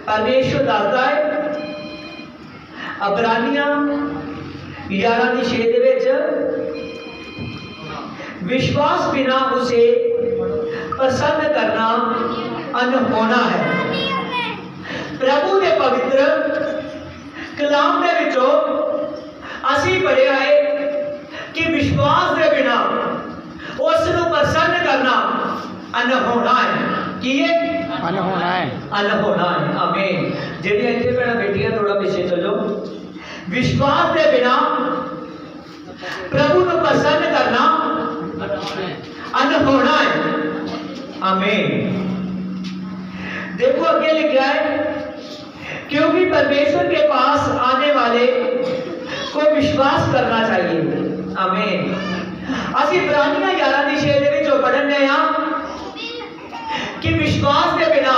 परमेश्वर दसदा है अबरानियां 11:6 विश्वास बिना उसे पसंद करना अनहोना है। प्रभु के पवित्र कलाम के विचों असी पढ़िया है कि विश्वास के बिना उसनू पसंद करना अनहोना है। की है? अनहोना है। अनहोना है। आमीन। जेड़ियां इत्थे भैणां बेटियां थोड़ा पीछे चलो। विश्वास के बिना प्रभु को पसंद करना अनहोना है। आमीन। देखो अगे लिखा है क्योंकि परमेश्वर के पास आने वाले को विश्वास करना चाहिए। आमीन। असी इब्रानियां 11:6 पढ़ने कि विश्वास के बिना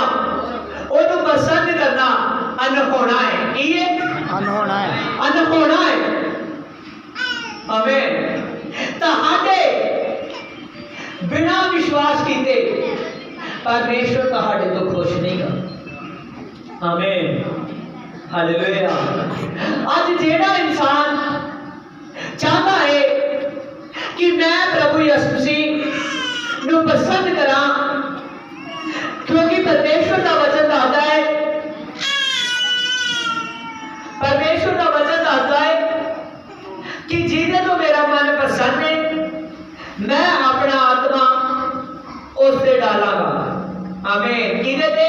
उन्हें पसंद करना अनहोना है। ये अनहोना है। अनहोना है। आमीन। तहाडे बिना विश्वास किए परमेश्वर तहाडे तो खुश नहीं है। आमीन। हालेलुया। आज जेड़ा इंसान चाहता है कि मैं प्रभु यीशु मसीह को पसंद करा, क्योंकि परमेश्वर का वचन आता है, परमेश्वर का वचन आता है कि जिन्हें तो मेरा मन पसंद है मैं अपना आत्मा उससे डालांगा। आमीन। किधे थे?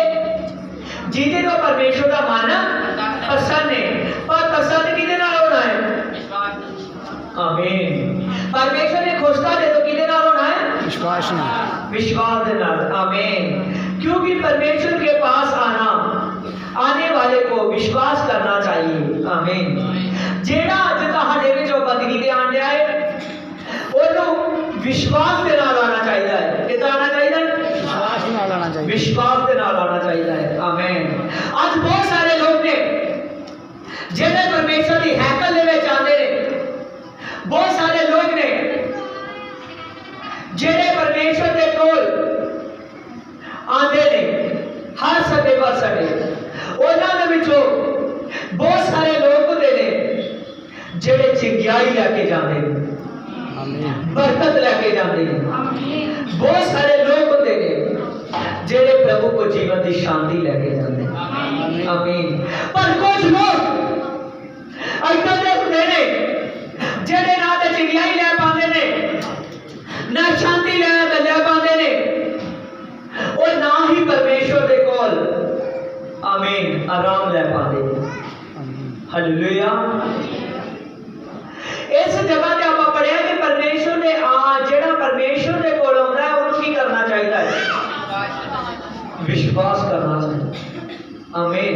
जिन्हें तो परमेश्वर का मन पसंद है, पर पसंद किधे नाल होना है? आमीन। परमेश्वर ने खुशता दे तो किधे नाल होना है? विश्वास नाल। विश्वास दे नाल। आमीन। क्योंकि परमेश्वर के पास आने वाले को विश्वास करना चाहिए। आमीन। जेड़ा अज तुहाडे विच बदगी ते आण रहा है ओनू विश्वास के नाल आना चाहिए है। कितना आना चाहिए? विश्वास के नाल आना चाहिए। विश्वास के नाल आना चाहिए है। आमीन। आज बहुत सारे लोग ने जेड़े परमेश्वर की हैकल दे विच आंदे ने, बहुत सारे लोग ने जेड़े परमेश्वर के कोल आंदे ने हर सटे पर सटे, उन्होंने विचों बहुत सारे लोग होते ने जेड़े चिंगाई लैके जाते हैं, बरकत लैके जाते हैं। बहुत सारे लोग होते हैं जेड़े प्रभु को जीवन की शांति लैके जाते हैं। आमीन। पर कुछ लोग ऐसे होते हैं जेड़े ना तो चिंगाई लै पाते ने, ना शांति लै पाते ने, और ना ही परमेश्वर के कोल आमीन आराम ले पाते। हालेलुया। इस जगह पे आप पढ़िया कि परमेश्वर ने जेड़ा परमेश्वर के कोल आउंदा है उन्हें की करना चाहिए है? विश्वास करना चाहिए। आमीन।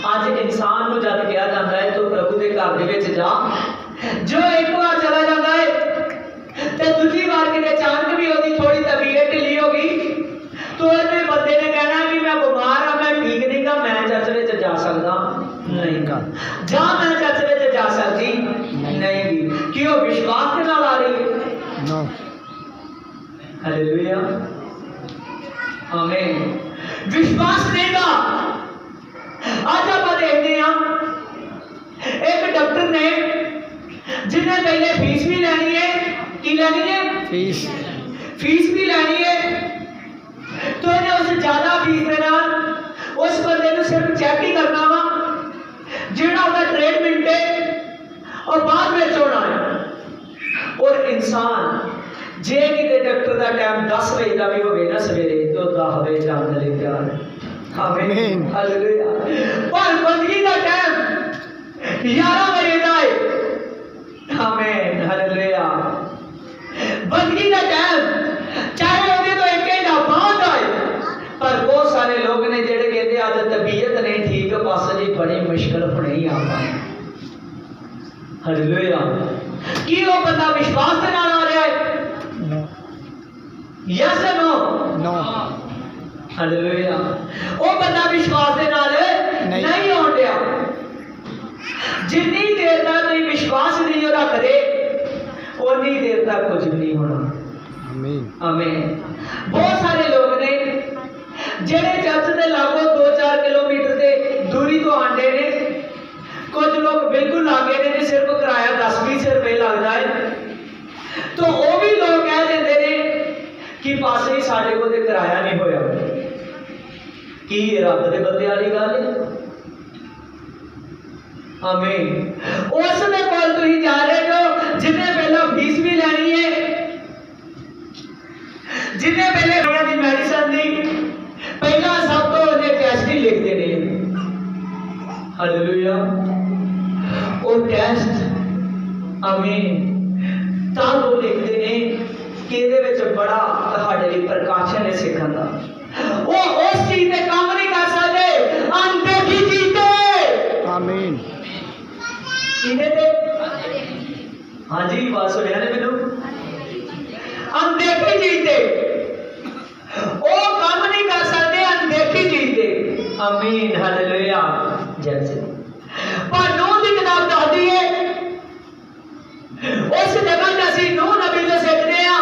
आज इंसान को जब कहा जाता है तो प्रभु के घर दे विच जा, जो एक बार चला जाता है तो दूसरी बार कि अचानक भी होगी थोड़ी तबीयत ढिली होगी तो इन्हें बंदे ने कहना कि मैं बीमार हाँ, मैं ठीक नहीं गा, मैं चर्च में जा सकता नहीं गा, जा मैं चर्च में जा सकती नहीं गी। क्यों? विश्वास के नाल आ रही है। हालेलुया। आमीन। विश्वास देगा। आज आप देखते हैं एक डॉक्टर ने जिन्हें पहले फीस भी लेनी है, की लेनी है? फीस भी लेनी है, तो इन्हें उस ज्यादा फीस के नाल उस बंदे को सिर्फ चेक ही करना वा जेड़ा उसका ट्रीटमेंट है और बाद में होना है। और इंसान जे किते डॉक्टर का टाइम 10 बजे का भी होवे ना सवेरे तो 10 बजे जाने लगे तैयार है। आमीन। हालेलुया। पर बंदगी का टाइम 11 बजे का है। आमीन। हालेलुया। बंदगी का टाइम चाहे होते तो एक घंटा बाद आए, पर बहुत सारे लोग ने जेड़े कहते आज तबीयत नहीं ठीक बस जी बड़ी मुश्किल होने ही आ पाए। हालेलुया। की वो बंदा विश्वास के नाल आ रहा है? Yes no? नो। हालेलुया। वो बंदा विश्वास के नाल नहीं होण दिया। जितनी देर तक विश्वास नहीं रखते उतनी देर तक कुछ नहीं होना। आमीन। बहुत सारे लोग ने जेड़े चर्च के लागों 2-4 किलोमीटर कोल कराया नहीं होया कि रब दे बंदे वाली गल है। आमीन। उस दे कोल तुसीं जा रहे हो जिन्हें पहला फीस भी लैनी है, जिन्हें पहले दी मेडिसिन दी पहला सब तो उन्हें टेस्ट ही लिख देने। हालेलुया। वो टेस्ट आमीन तां वो लिखते हैं कि ਇਹਦੇ ਵਿੱਚ बड़ा ਤੁਹਾਡੇ ਲਈ ਪ੍ਰਕਾਸ਼ਨ ਹੈ ਸਿੱਖਣ ਦਾ। ਉਹ ਉਸ ਚੀਜ਼ ਤੇ ਕੰਮ नहीं कर सकते अनदेखी चीज ते। आमीन। किने ते? हाँ जी बात सुनिया ने मैनू। अनदेखी चीज ते वो काम नहीं कर सकते अनदेखी चीज ते। आमीन हालेलुया। जैसे पर नूह की किताब दसदी है उस जगह ते असीं नूह नबी तो सीखते हैं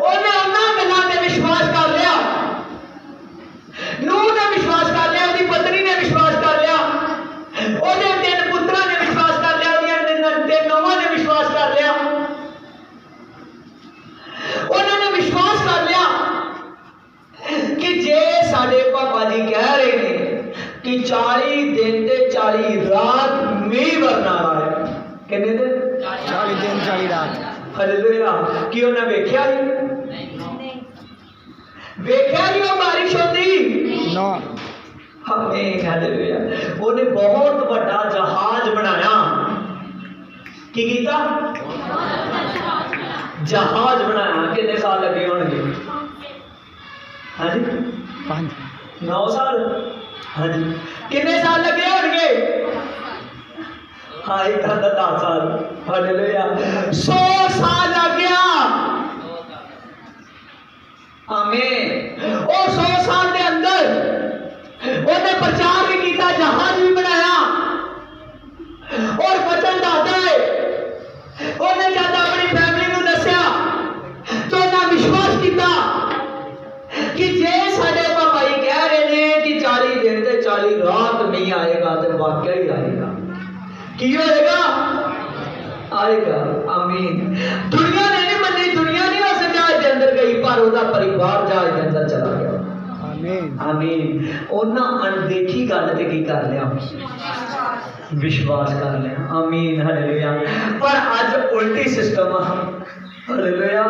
उन्हें उन्हां गल्लां ते विश्वास कर लिया। नूह ने विश्वास कर लिया, उसकी पत्नी ने विश्वास कर लिया, उसके 3 पुत्रा ने विश्वास कर लिया, उसकी 3 नौवां ने विश्वास कर लिया। उन्होंने विश्वास कर लिया कि जे साडे पापा जी कह रहे हैं कि 40 दिन ते 40 रात मींह वरना है। कितने दिन? 40 दिन 40 रात। हालेलुया। कि उन्हें वेख्या ही वो बारिश होती नो। आमीन हालेलुया। उन्हें बहुत बड़ा जहाज बनाया। की कीता? जहाज बनाया। कितने साल लगे होंगे? हाँ जी 9 साल। हाँ जी कितने साल लगे होंगे? हाँ एक 10 साल। हालेलुया। 100 साल लग गया। आमीन। और 100 साल के अंदर उन्हें प्रचार भी किया, जहाज भी बनाया और वचन दाता है। उन्हें जब अपनी फैमिली को दसिया तो उन्हें विश्वास किया कि जे साडे पापा जी कह रहे हैं कि 40 दिन ते 40 रात नहीं आएगा तो वाकई ही आएगा। की होएगा? आएगा। आमीन। दुनिया ने नहीं मनी, दुनिया नहीं उस जहाज के अंदर गई पर उसका परिवार जहाज के अंदर चला गया। आमीन। आमीन। उन्हें अनदेखी गल ते की कर लिया? विश्वास कर लिया। आमीन हालेलुया। पर अज उल्टी सिस्टम। हालेलुया।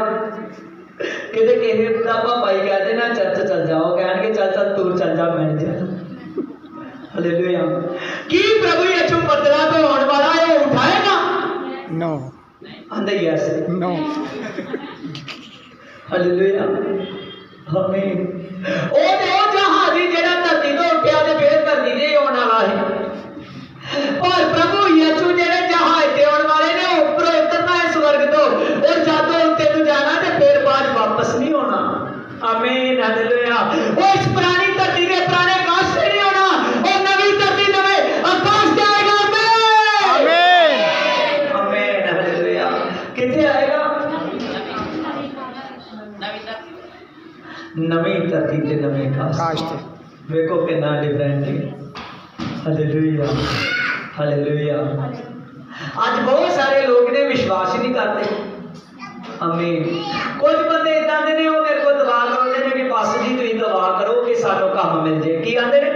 किते किसी का पापा ही कहते ना चर्च चल जाओ, कहेंगे चल चल तू चल जा मैं जा। हालेलुया। की प्रभु यीशु बदला तो होने वाला है उठाएगा? नो। आंदे यस नो। हालेलुया। आमीन। ओ जहाज ही जेड़ा धरती तो उठया ते फिर धरती ते होने वाला है। और प्रभु यीशु जेड़े जहाज ते होने वाले ने ऊपर उतरना है स्वर्ग तो और जादू उत्ते तो जाना ते फिर बाद वापस नहीं होना। आमीन हालेलुया। वो इस पुरानी धरती के पुराने आकाश से नहीं होना और नवी धरती नवे आकाश से आएगा। आमीन आमीन हालेलुया। किथे आएगा? नवी धरती ते नवे आकाश। देखो कितना डिफरेंट है। Hallelujah hallelujah. आज बहुत सारे लोग ने विश्वास ही नहीं करते। आमीन। कुछ बंदे इदा दे ने वो मेरे को दुआ करते हैं कि पास जी तुम दुआ करो कि सानू काम मिल जाए। की आंदे ने?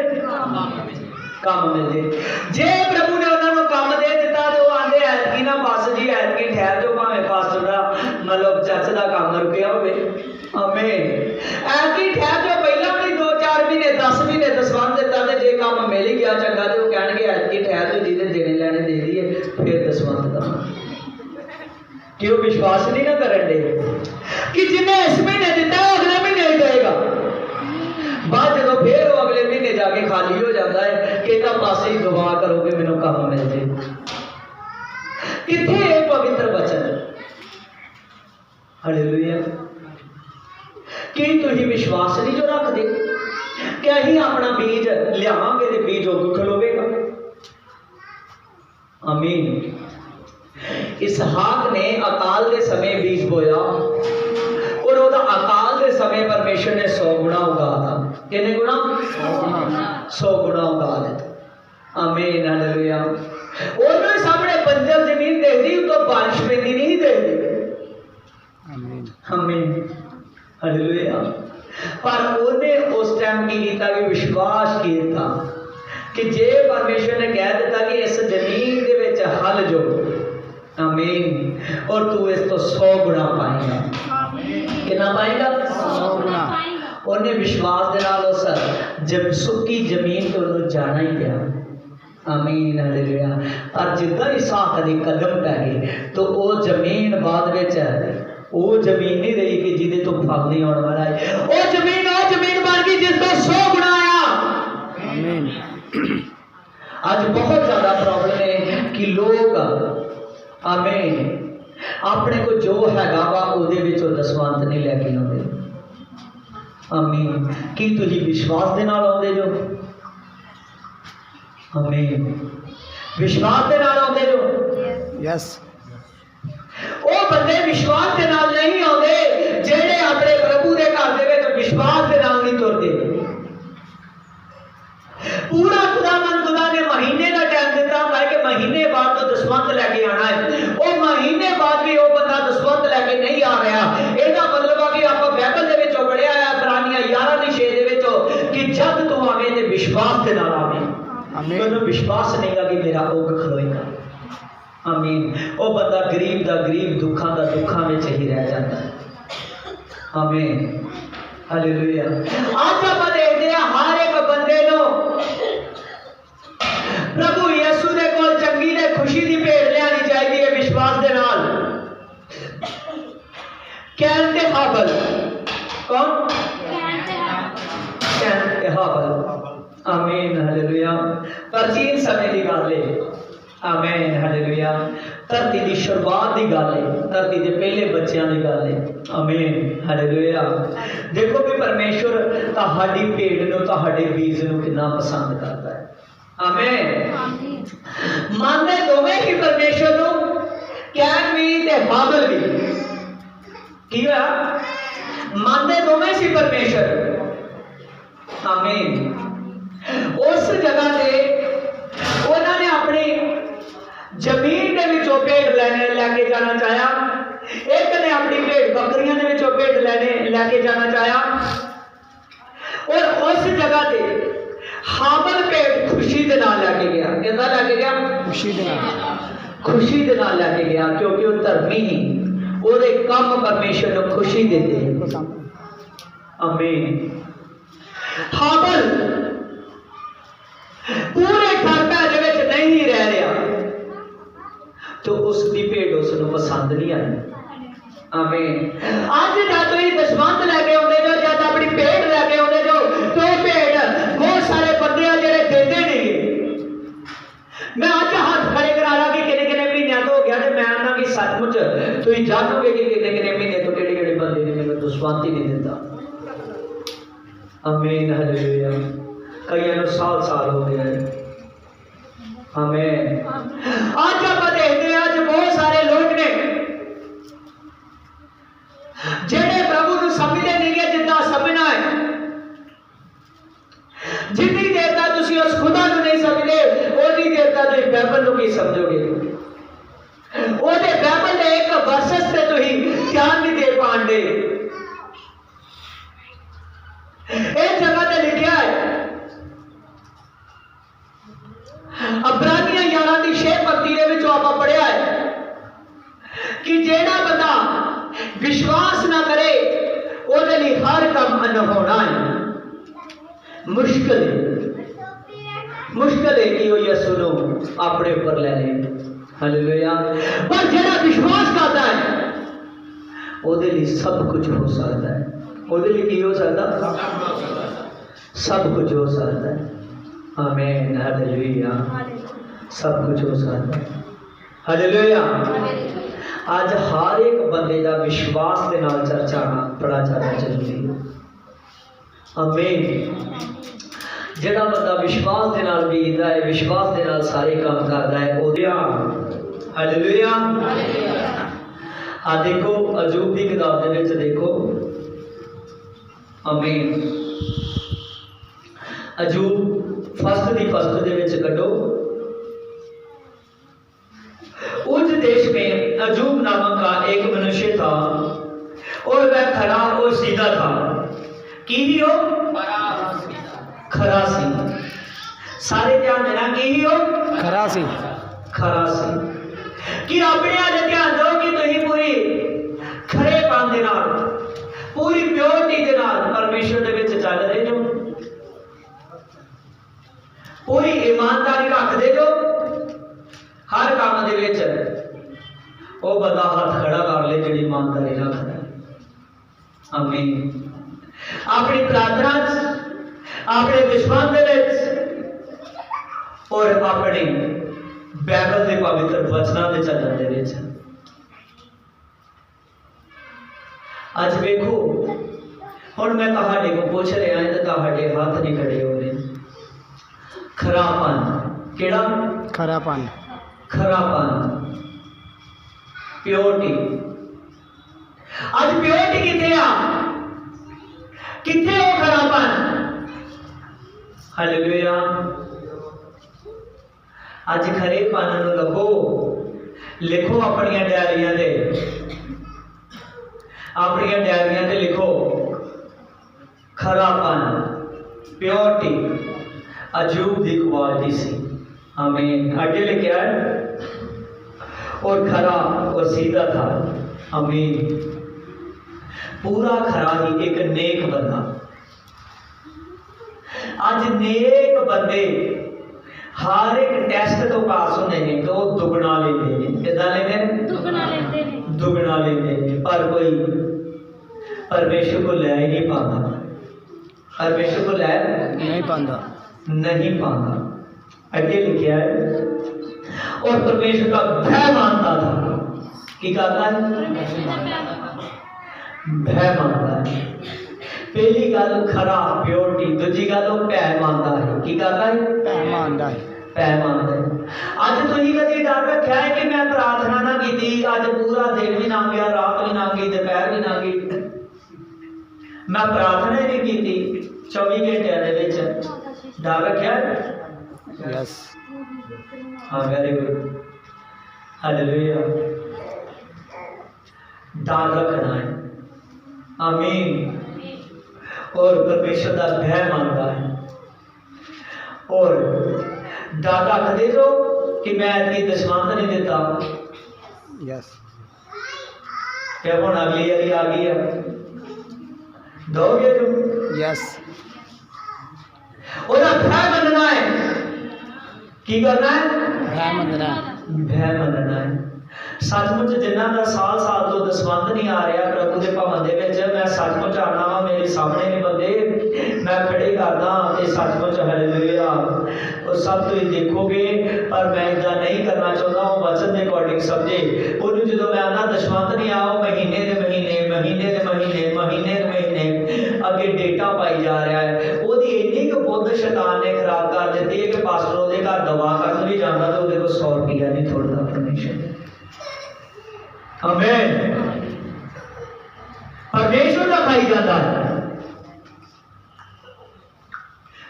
काम मिल जाए। जे प्रभु ने उन्होंने काम दे दिता तो वो आंदे ऐतकी ना पास जी ऐतकी ठहर जो भावें पास्टर दा मतलब चर्च दा काम रुकिया होवे। आमीन। ऐतकी ठहर जो पहला भी 2-4 महीने 10 महीने दसवंध दिता ते जे काम मिल ही गया चंगा तो वो कहणगे ऐतकी ठहर जो जिहदे देने लेने दे दिए फिर दसवंध दा। कि वो विश्वास नहीं ना करन दे कि जिन्हें इस महीने दिता है अगले महीने ही देगा। बाद जो फिर वो अगले महीने जाके खाली हो जाता है कि पासे ही दुआ करो कि मैनू काम मिल जाए। किथे एक पवित्र वचन? हालेलुया। कि तुम विश्वास नहीं जो रख दे कि असीं अपना बीज लियावांगे ते बीज उग खलोवेगा। आमीन। इसहाक ने अकाल के समय बीज बोया और वो अकाल के समय परमेश्वर ने 100 गुणा उगा था। कितने गुणा? 100 गुणा उगा दिता। आमीन हालेलुया। उन्होंने सामने बंजर जमीन देखती तो बारिश पैंदी नहीं देखती। आमीन हालेलुया। पर उन्हें उस टाइम की किया कि विश्वास किया कि जे परमेश्वर ने कह दिता कि इस जमीन के विच हल जो, आमीन, और तू इस तो 100 गुना पाएगा। कितना पाएगा? 100 गुना। उन्हें विश्वास के नाल उस जब सुक्की जमीन तो उन्हें जाना ही पिया। आमीन, हालेलुया। पर जिद्दां ही साह कदे कदम पै गए तो वो जमीन बाद विच वो जमीन नहीं रही कि जिदे तो फल नहीं आने वाला है। वो जमीन बन गई जिस तो 100 गुना आया। आमीन। आज बहुत ज्यादा प्रॉब्लम है कि लोग, आमीन, अपने को जो हैगा वा उहदे विचों दसवंत नहीं लैके आउंदे। आमीन। कि तुसीं विश्वास दे नाल आउंदे जो? आमीन। विश्वास दे नाल आउंदे जो? यस। वो बंदे विश्वास के नाल नहीं आते जेड़े अपने प्रभु के घर दे विच विश्वास के नाल नहीं तुरते। पूरा खुदा ने महीने का टाइम दिता है कि महीने बाद तो दसवंत लैके आना है। वो महीने बाद भी वो बंदा दसवंत लैके नहीं आ रहा। इसका मतलब है कि आप बाइबल दे विच पढ़िया है इब्रानियां 11:6 दे विच कि जब तू आवे ते विश्वास के नाल आवे। आमीन। विश्वास नहीं है कि मेरा ओग खलोएगा। आमीन। वो बंदा गरीब दा गरीब, दुखा दा दुखा में ही रह जाता है। आमीन, हालेलुया। आज आप देखते हैं हर एक बंदे नो प्रभु यीशु दे कोल चंगी ते खुशी दी भेंट लेनी चाहिए विश्वास दे नाल। कैन ते हाबल, कौन? कैन ते हाबल। आमीन, हालेलुया। प्राचीन समय की गल है। आमीन, हालेलुया। धरती की शुरुआत की गल है, धरती के पहले बच्चों की गल है। आमीन, हालेलुया। देखो कि परमेश्वर तुहाडी भेड़ नूं, तुहाडे बीज नूं कितना पसंद करता है। आमीन। मानते दोवें ही परमेश्वर नूं, कैन भी ते हाबल भी। की होया? मानते दोवें सी परमेश्वर। आमीन। उस जगह ते उन्होंने अपनी जमीन के विचों भेंट लैके जाना चाहा। एक ने अपनी भेंट बकरियों के विचों भेंट लैके जाना चाहा और उस जगह ते हाबल भेंट खुशी दे नाल लैके गया। कितना लैके गया? खुशी दे नाल। खुशी दे नाल लैके गया क्योंकि वो धर्मी ही, ओदे काम परमेश्वर को खुशी देते। आमीन। हाबल पूरे ठाटा दे विच नहीं रह रहा तो उसकी भेंट उसको पसंद नहीं आई। आमीन। आज जब तुम दसवंत लैके आउंदे जो, जब अपनी भेंट लैके आउंदे जो, तो भेंट बहुत सारे बंदे जेड़े देते नहीं। मैं आज हाथ खड़े करा रहा कि किन्ने महीनों तो हो गया तो मैं आना कि सचमुच तुम जानोगे कि किन्ने महीने तो केड़े बंदे ने मैंने दसवंत ही नहीं दिता। आमीन, हालेलुया। कई साल हो गया है। आमीन। आज आप देखते हैं आज बहुत सारे लोग ने जेड़े प्रभु को समझते नहीं है जितना समझना है। जितनी देर तक तुम उस खुदा को नहीं समझते उतनी देर तक तुम बाइबल को की समझोगे। ओदे बाइबल के एक वर्सेस से तुम ध्यान नहीं दे पांदे। एक जगह पे लिखा है इब्रानियां 11:6 आप पढ़िया है कि जेड़ा बंदा विश्वास ना करे ओदे लिए हर काम अनहोना है। मुश्किल है कि वो यीशु नु अपने ऊपर ले ले। हालेलुया। पर जेड़ा विश्वास करता है ओदे लिए सब कुछ हो सकता है। ओदे लिए की हो सकता? सब कुछ हो सकता है। आमीन, हालेलुया। सब कुछ हो सकता है। हालेलुया। आज हर एक बंदे का विश्वास के नाल चर्चा बड़ा ज़्यादा जरूरी है। आमीन। जेड़ा बंदा विश्वास के नाल बीतदा है, विश्वास के नाल सारे काम करता है, ओदिया। हालेलुया। आ देखो अजूब की किताब के विच देखो। आमीन। अजूब फस्ट दे विच कटो। उस देश में अजूब नामक का एक मनुष्य था और वह खड़ा और सीधा था। की ही हो? खरा सी। सारे ध्यान देना, की ही हो? खरा सी। खरा सी। कि अपने आज ध्यान दो कि तुम पूरी खरेपन दे नाल, पूरी प्योरिटी दे नाल परमेश्वर दे विच चल रहे जो, पूरी ईमानदारी रखते जो हर काम दे विच। वो बंदा हाथ खड़ा कर ले जिहड़ी ईमानदारी रखदा। आमीन। अपनी प्रार्थना अपने विश्वास दे विच और अपने बाइबल के पवित्र वचनों के चलन दे विच। अज वेखो हुण मैं तुहाडे को पूछ रहा है तो तुहाडे हाथ नहीं खड़े हो रहे। खरापन केड़ा? खरापन। खरापन प्योरिटी। अज प्योरिटी किथे आ? किथे हो खरापन? हालेलुया। अज खरेपन नूं लभो, लिखो अपनी डायरियां दे, अपनी डायरियां दे लिखो खरापन प्योरिटी अजूब दी क्वालिटी सी। आमीन। आगे लिखा है और खरा और सीधा था। आमीन। पूरा खरा ही एक नेक बंदा। आज नेक बंदे हर एक टेस्ट तो पास होने ने तो दुगना लेते हैं। कितना लेते हैं? दुगना लेते हैं। पर कोई परमेश्वर को ले ही नहीं पाता। परमेश्वर को ले नहीं पाता। नहीं पाता। आगे लिखा है और परमेश्वर का भय मानता था। की कहता है? भय मानता है। पहली गल खरा प्योरिटी, दूजी गल भय मानता है। की कहता है? भय मानता है। भय मानता है। अज तुम कभी डर रखा है कि मैं प्रार्थना ना की, अज पूरा दिन भी लंघ गया, रात भी लंघ गई, दोपहर भी लंघ गई, मैं प्रार्थना ही नहीं की 24 घंटे। डर रखा है? यस। हाँ, वेरी गुड। हालेलुया। डर रखना है। आमीन। और परमेश्वर का भय मानता है और डर रख दे जो कि मैं इतनी दशमंत नहीं देता। यस। क्या हुण अगली वाली आ गई है, दोगे तुम? यस। ओदा भय मनना है। की करना है? भय मनना। भय मनना है। सचमुच जिन्हों का साल साल तो दसवंत नहीं आ रहा प्रभु के भवन के, मैं सचमुच आना वा, मेरे सामने ने बंदे मैं खड़े करदा ते सचमुच हालेलुया और सब तुम देखोगे। पर मैं इदा नहीं करना चाहता हूँ, वचन के अकॉर्डिंग समझे। उन्होंने जो मैं आना दसवंत नहीं आओ, महीने के महीने, महीने के महीने, महीने के महीने अगे डेटा पाई जा रहा है। वो इन्नी क बुद्ध शैतान ने खराब कर दी है कि पास्टर वो घर दवा कर भी जाता तो वो 100 रुपया नहीं थोड़ा परमेश्वर। आमीन। परमेश्वर का खाई जाता है,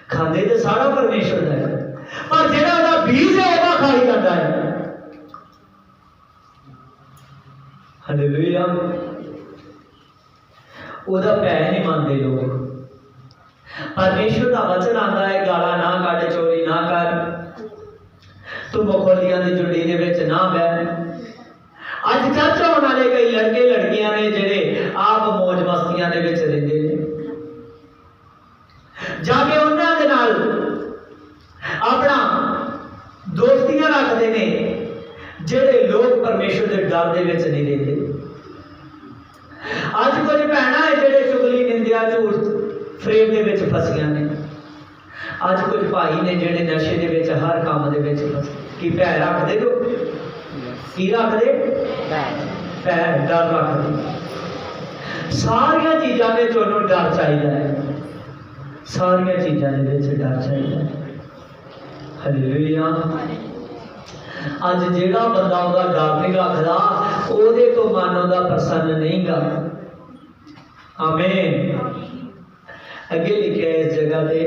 खाते तो सारा परमेश्वर का है, पर जेड़ा बीज है वह खाई जाता है। हालेलुया। ओदा भय नहीं मानते लोग। परमेश्वर का वचन आता है गाला ना कट, चोरी ना कर, तू मखौलियां की जुड़ी दे विच ना बह। अज चर्च होने वाले कई लड़के लड़कियां ने जेडे आप मौज मस्तियां दे विच रहिंदे ने, जाके उन्हां दे नाल अपना दोस्तियां रखते ने जेडे लोग परमेश्वर के डर दे विच नहीं रहिंदे। अज कुछ भैणां है जेडे चुगली निंदिया झूठ फ्रेम दे विच फसियां ने। अज कुछ भाई ने जेडे नशे दे विच हर काम दे विच फसे। की भै रखदे जो? की रखदे? भै, डर रखदे। सारियां चीज़ां विच उन्हों डर चाहिए है। सारियां चीज़ां दे विच डर चाहिए है। हालेलुया। अज जेड़ा बंदा उहदा डर नहीं रखदा, ओहदे तो मन उहदा प्रसन्न नहीं गा। आमीन। आगे लिखे इस जगह पे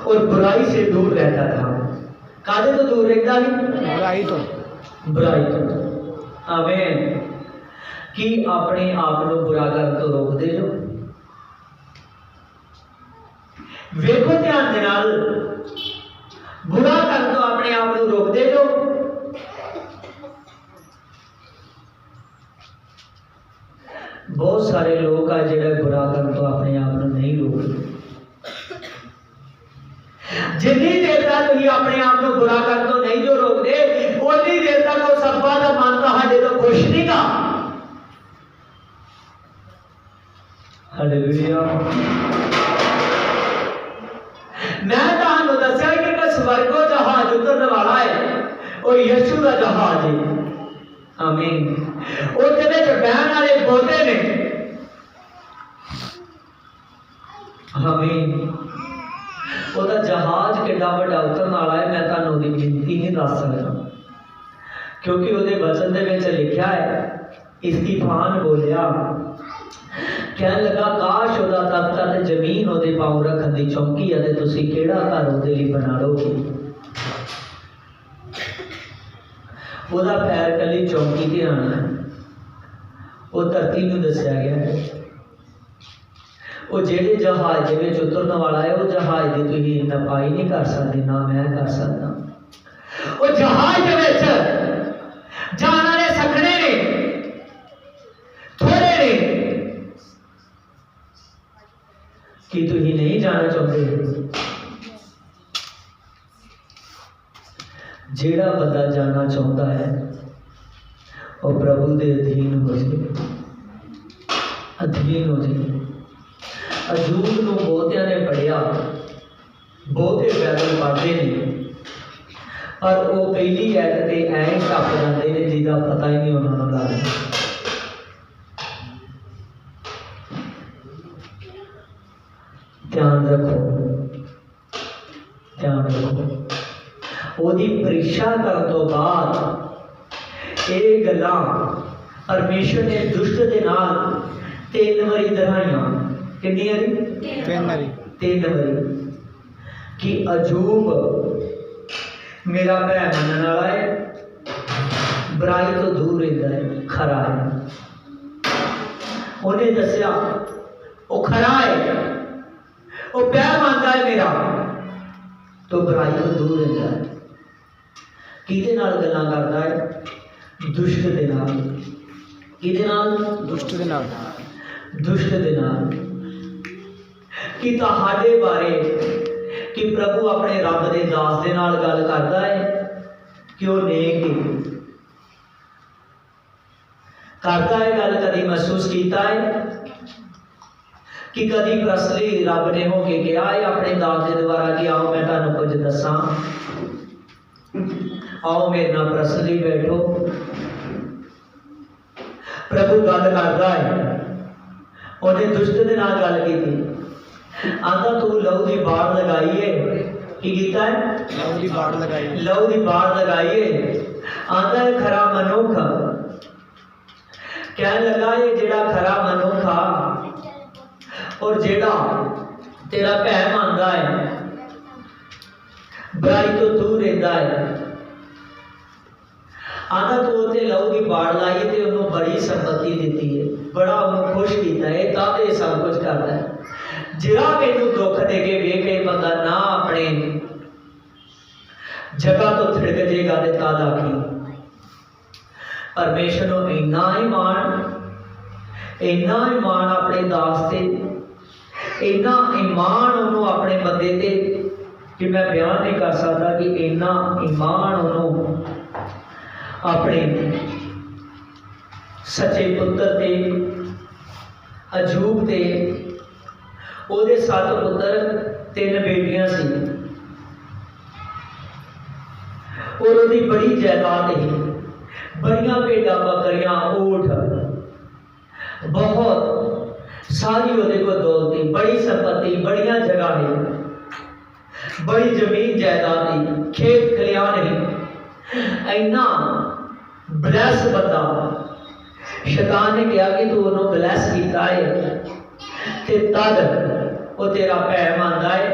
और बुराई से दूर रहता था। कादे तो दूर रहता है? बुराई तो। बुराई तो। आमीन। कि अपने आप को बुरा कर तो रोक दे जो, ਵੇਖੋ ਧਿਆन ਦੇ ਨਾਲ, बुरा करन तो अपने आप को रोकते जो। बहुत सारे लोग आ जिहड़े बुरा करन तो अपने आप को नहीं रोकते। जितनी देर तक तुसीं अपने आप को बुरा करन तो नहीं जो रोकते, उतनी देर तक वो सब्बा दा मन तुहाडे तो खुश नहीं गा। हालेलुया। मैं तुहानू दस्या कि स्वर्गों जहाज उतरने वाला है, वो यीशु का जहाज है। आमीन। उसदे विच बहन वाले बोलते ने। आमीन। ਉਹਦਾ जहाज कितना बड़ा उतरन वाला है, मैं तुहानू ਉਹਦੀ गिनती नहीं दस सकता, क्योंकि ਉਹਦੇ वचन ਦੇ ਵਿੱਚ लिखा है। इस्तीफान बोलिया, कहन लगा काश ਉਹਦਾ तख्ता ते जमीन ਉਹਦੇ पाँव रखन दी चौकी है, ते तुसीं किहड़ा घर ਉਹਦੇ ਲਈ बना लोगे। ਉਹਦਾ पैर कली चौकी ते आना है। वो धरती नूं दस्सिया गया है। वो जेड़े जहाज दे विच उतरन वाला है, वो जहाज दी तुसीं नपाई नहीं कर सकदे, ना मैं कर सकदा। वो जहाज दे विच जाण वाले सखणे ने, थोड़े ने, कि तुसीं नहीं जाना चाहते। जेड़ा बंदा जाना चाहता है वो प्रभु के अधीन हो जाए, अधीन हो जाए। अजूब को बहुतिया ने पढ़िया, बहुते बाइबल पढ़ते हैं, पर वो पहली ऐत से ऐ टप जाते हैं जिसका पता ही नहीं उन्होंने लगता। ध्यान रखो, ध्यान रखो। ओदी परीक्षा करने तो बाद ये गल्लां परमेश्वर ने दुष्ट दे नाल 3 वारी दोहराइयां। कितनी वारी? 3 वारी। कि अजूब मेरा भै मनन वाला है, बुराई तो दूर रहता है, खरा है। उन्हें दसिया वो खरा है, वो भै मानता है मेरा, तो बुराई तो दूर रहता है। किहदे नाल गल्लां करदा है? दुष्ट दे नाल। किहदे नाल? दुष्ट दे नाल। दुष्ट दे नाल। कि तुहाडे बारे कि प्रभु अपने रब दे दास दे नाल गल करदा है कि वो नेक करता है। गल कभी महसूस किया है कि कभी प्रसली रब ने होके कहा है अपने दास के द्वारा कि आओ मैं तुहानू कुछ दसा, आओ मेरे नाल प्रसली बैठो। प्रभु गल करता है। उन्हें दुष्ट दे नाल गल की, आंदा तू लहू की बाड़ लगाई है। की कीता है? लहू की बाड़ लगाई। लहू की बाड़ लगाई है। आंदा है खरा मनुख। कहन लगा ये जेड़ा खरा मनुख आ और जेड़ा तेरा भै मानदा है, बुराई तो दूर रहता है। आंदा तू उत्ते लहू की बाड़ लाई ते उन्होंने बड़ी संपत्ति दी है, बड़ा उन्होंने खुश किया है, तब ये सब कुछ करता है। जिरा मैनू दुख दे के वे के बंदा ना अपने जगह तो थिड़क जाएगा ते तद आखी परमेश्वर नूं इन्ना ईमान अपने दास ते, इन्ना ईमान उन्होंने अपने बंदे ते कि मैं बयान नहीं कर सकता कि इन्ना ईमान उन्होंने अपने सच्चे पुत्र ते अजूब ते। ਉਹਦੇ 7 पुत्र 3 बेटियां सी और ਉਹਦੀ बड़ी जायदाद थी, बड़ियां भेड़ां बकरियां ऊंट, बहुत सारी ਉਹਦੇ को दौलत थी, बड़ी संपत्ति, बड़ियां जगह है, बड़ी जमीन जायदाद थी, खेत खलियान है। इन्ना ब्लैस बंदा शैतान ने कहा कि तू उन्होंने ब्लैस किया है ते तद वो तेरा भै मानदा है,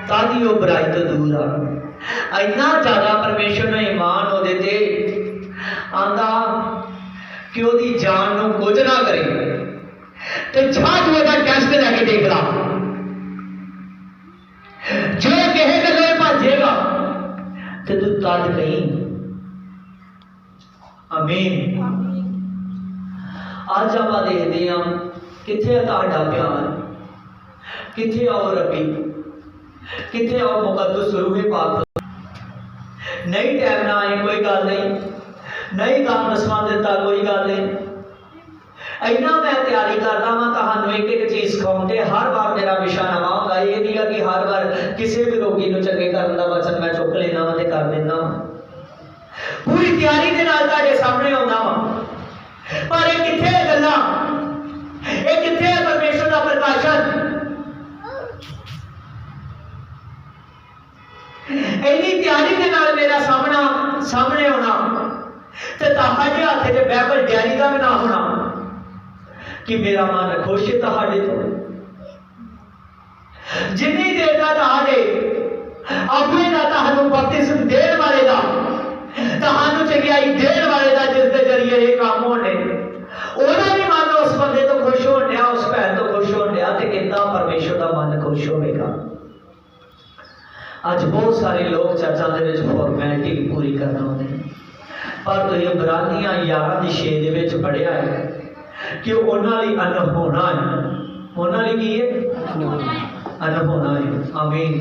तद ही वो बुराई तो दूर आ। इन्ना ज्यादा परमेश्वर ने ईमान ओदे ते आंदा कि ओदी जान नूं कुछ ना करे ते जा तू ओदा टेस्ट लैके देख ला। ते तू तद कहीं आमीन। अज आप देखते हैं किथे तुहाडा प्यार, किथे आओ रबी, किथे आओ मुकद्दस रूहे पाक। नहीं टाइम ना आए कोई गल नहीं, नहीं काम दसवा दिता कोई गल नहीं। इन्ना मैं तैयारी करता वा तुहानू एक एक चीज सिखाउंदे, हर बार मेरा विषय नवा होगा। ये नहीं है कि हर बार किसी भी रोगी नू चंगे करने का वचन मैं चुक लेना वा ते कर देना वा। पूरी तैयारी दे नाल तुहाडे सामने आउंदा वा, पर ये किथे गल्लां, ये किथे है परमेश्वर का प्रकाशन। इन्नी तैयारी के नाल मेरा सामने आना ते तुहाडे हत्थ च बाइबल डायरी का भी ना होना कि मेरा मन खुश है तुहाडे तो। जिन्नी देर दा तुहाडे अपने दा तुहानू बपतिस्म देण वाले दा, तुहानू चंगियाई देण वाले दा, जिस दे जरिए ये काम होने, ओदा भी मन उस बंदे तो खुश होण दिया, उस भैन तो खुश होण दिया, ते कितना परमेश्वर दा मन खुश होवेगा। अज बहुत सारे लोग चर्चा दे विच फॉर्मैलिटी पूरी करना होंदे, पर तुसीं इब्रानियां 11 दी 6 दे विच पढ़िया है कि उन्हां लई अनहोना है। उन्हां लई की है? अनहोना है। आमीन।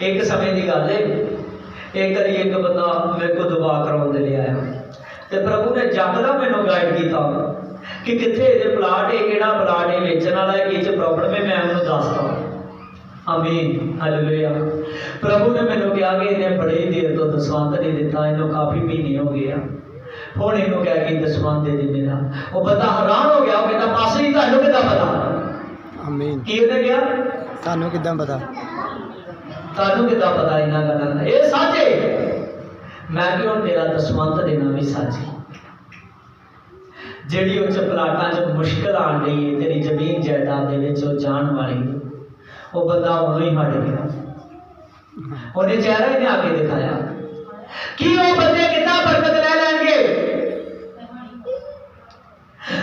एक समय की गल है, एक बारी एक बंदा मेरे को दुआ कराउण दे लिए आया, ते प्रभु ने जकदम मैनूं गाइड किया कि कित्थे इहदे प्लाट है, किहड़ा प्लाट है, वेचण वाला है, किह च प्रॉब्लम है, मैं उन्होंने दसदा। आमीन, हालेलुया। प्रभु ने मैनूं कहा कि इन्हें बड़ी देर तो दसवंध नहीं दिता, इन्हों काफ़ी महीने हो गए, हुण इन्हों कह कि दसवंध दे दे मेरा। वो बंदा हैरान हो गया, वो कहता पास जी तुहानूं किद्दां पता? आमीन। की उहने कहा तुहानूं किद्दां पता? तुहानूं किद्दां पता इन्हां गल्लां दा? ये सच है। मैं कि हुण तेरा दसवंध देना भी सच है। जिहड़ी उस प्लाटां च मुश्किल आण रही है, तेरी जमीन जायदाद दे विच वो जाण वाली, वो बंदा उन्हों ही हट गया। उन्हें चेहरा ही नहीं आके दिखाया कि वो बंदे कितना बरकत ले लेंगे।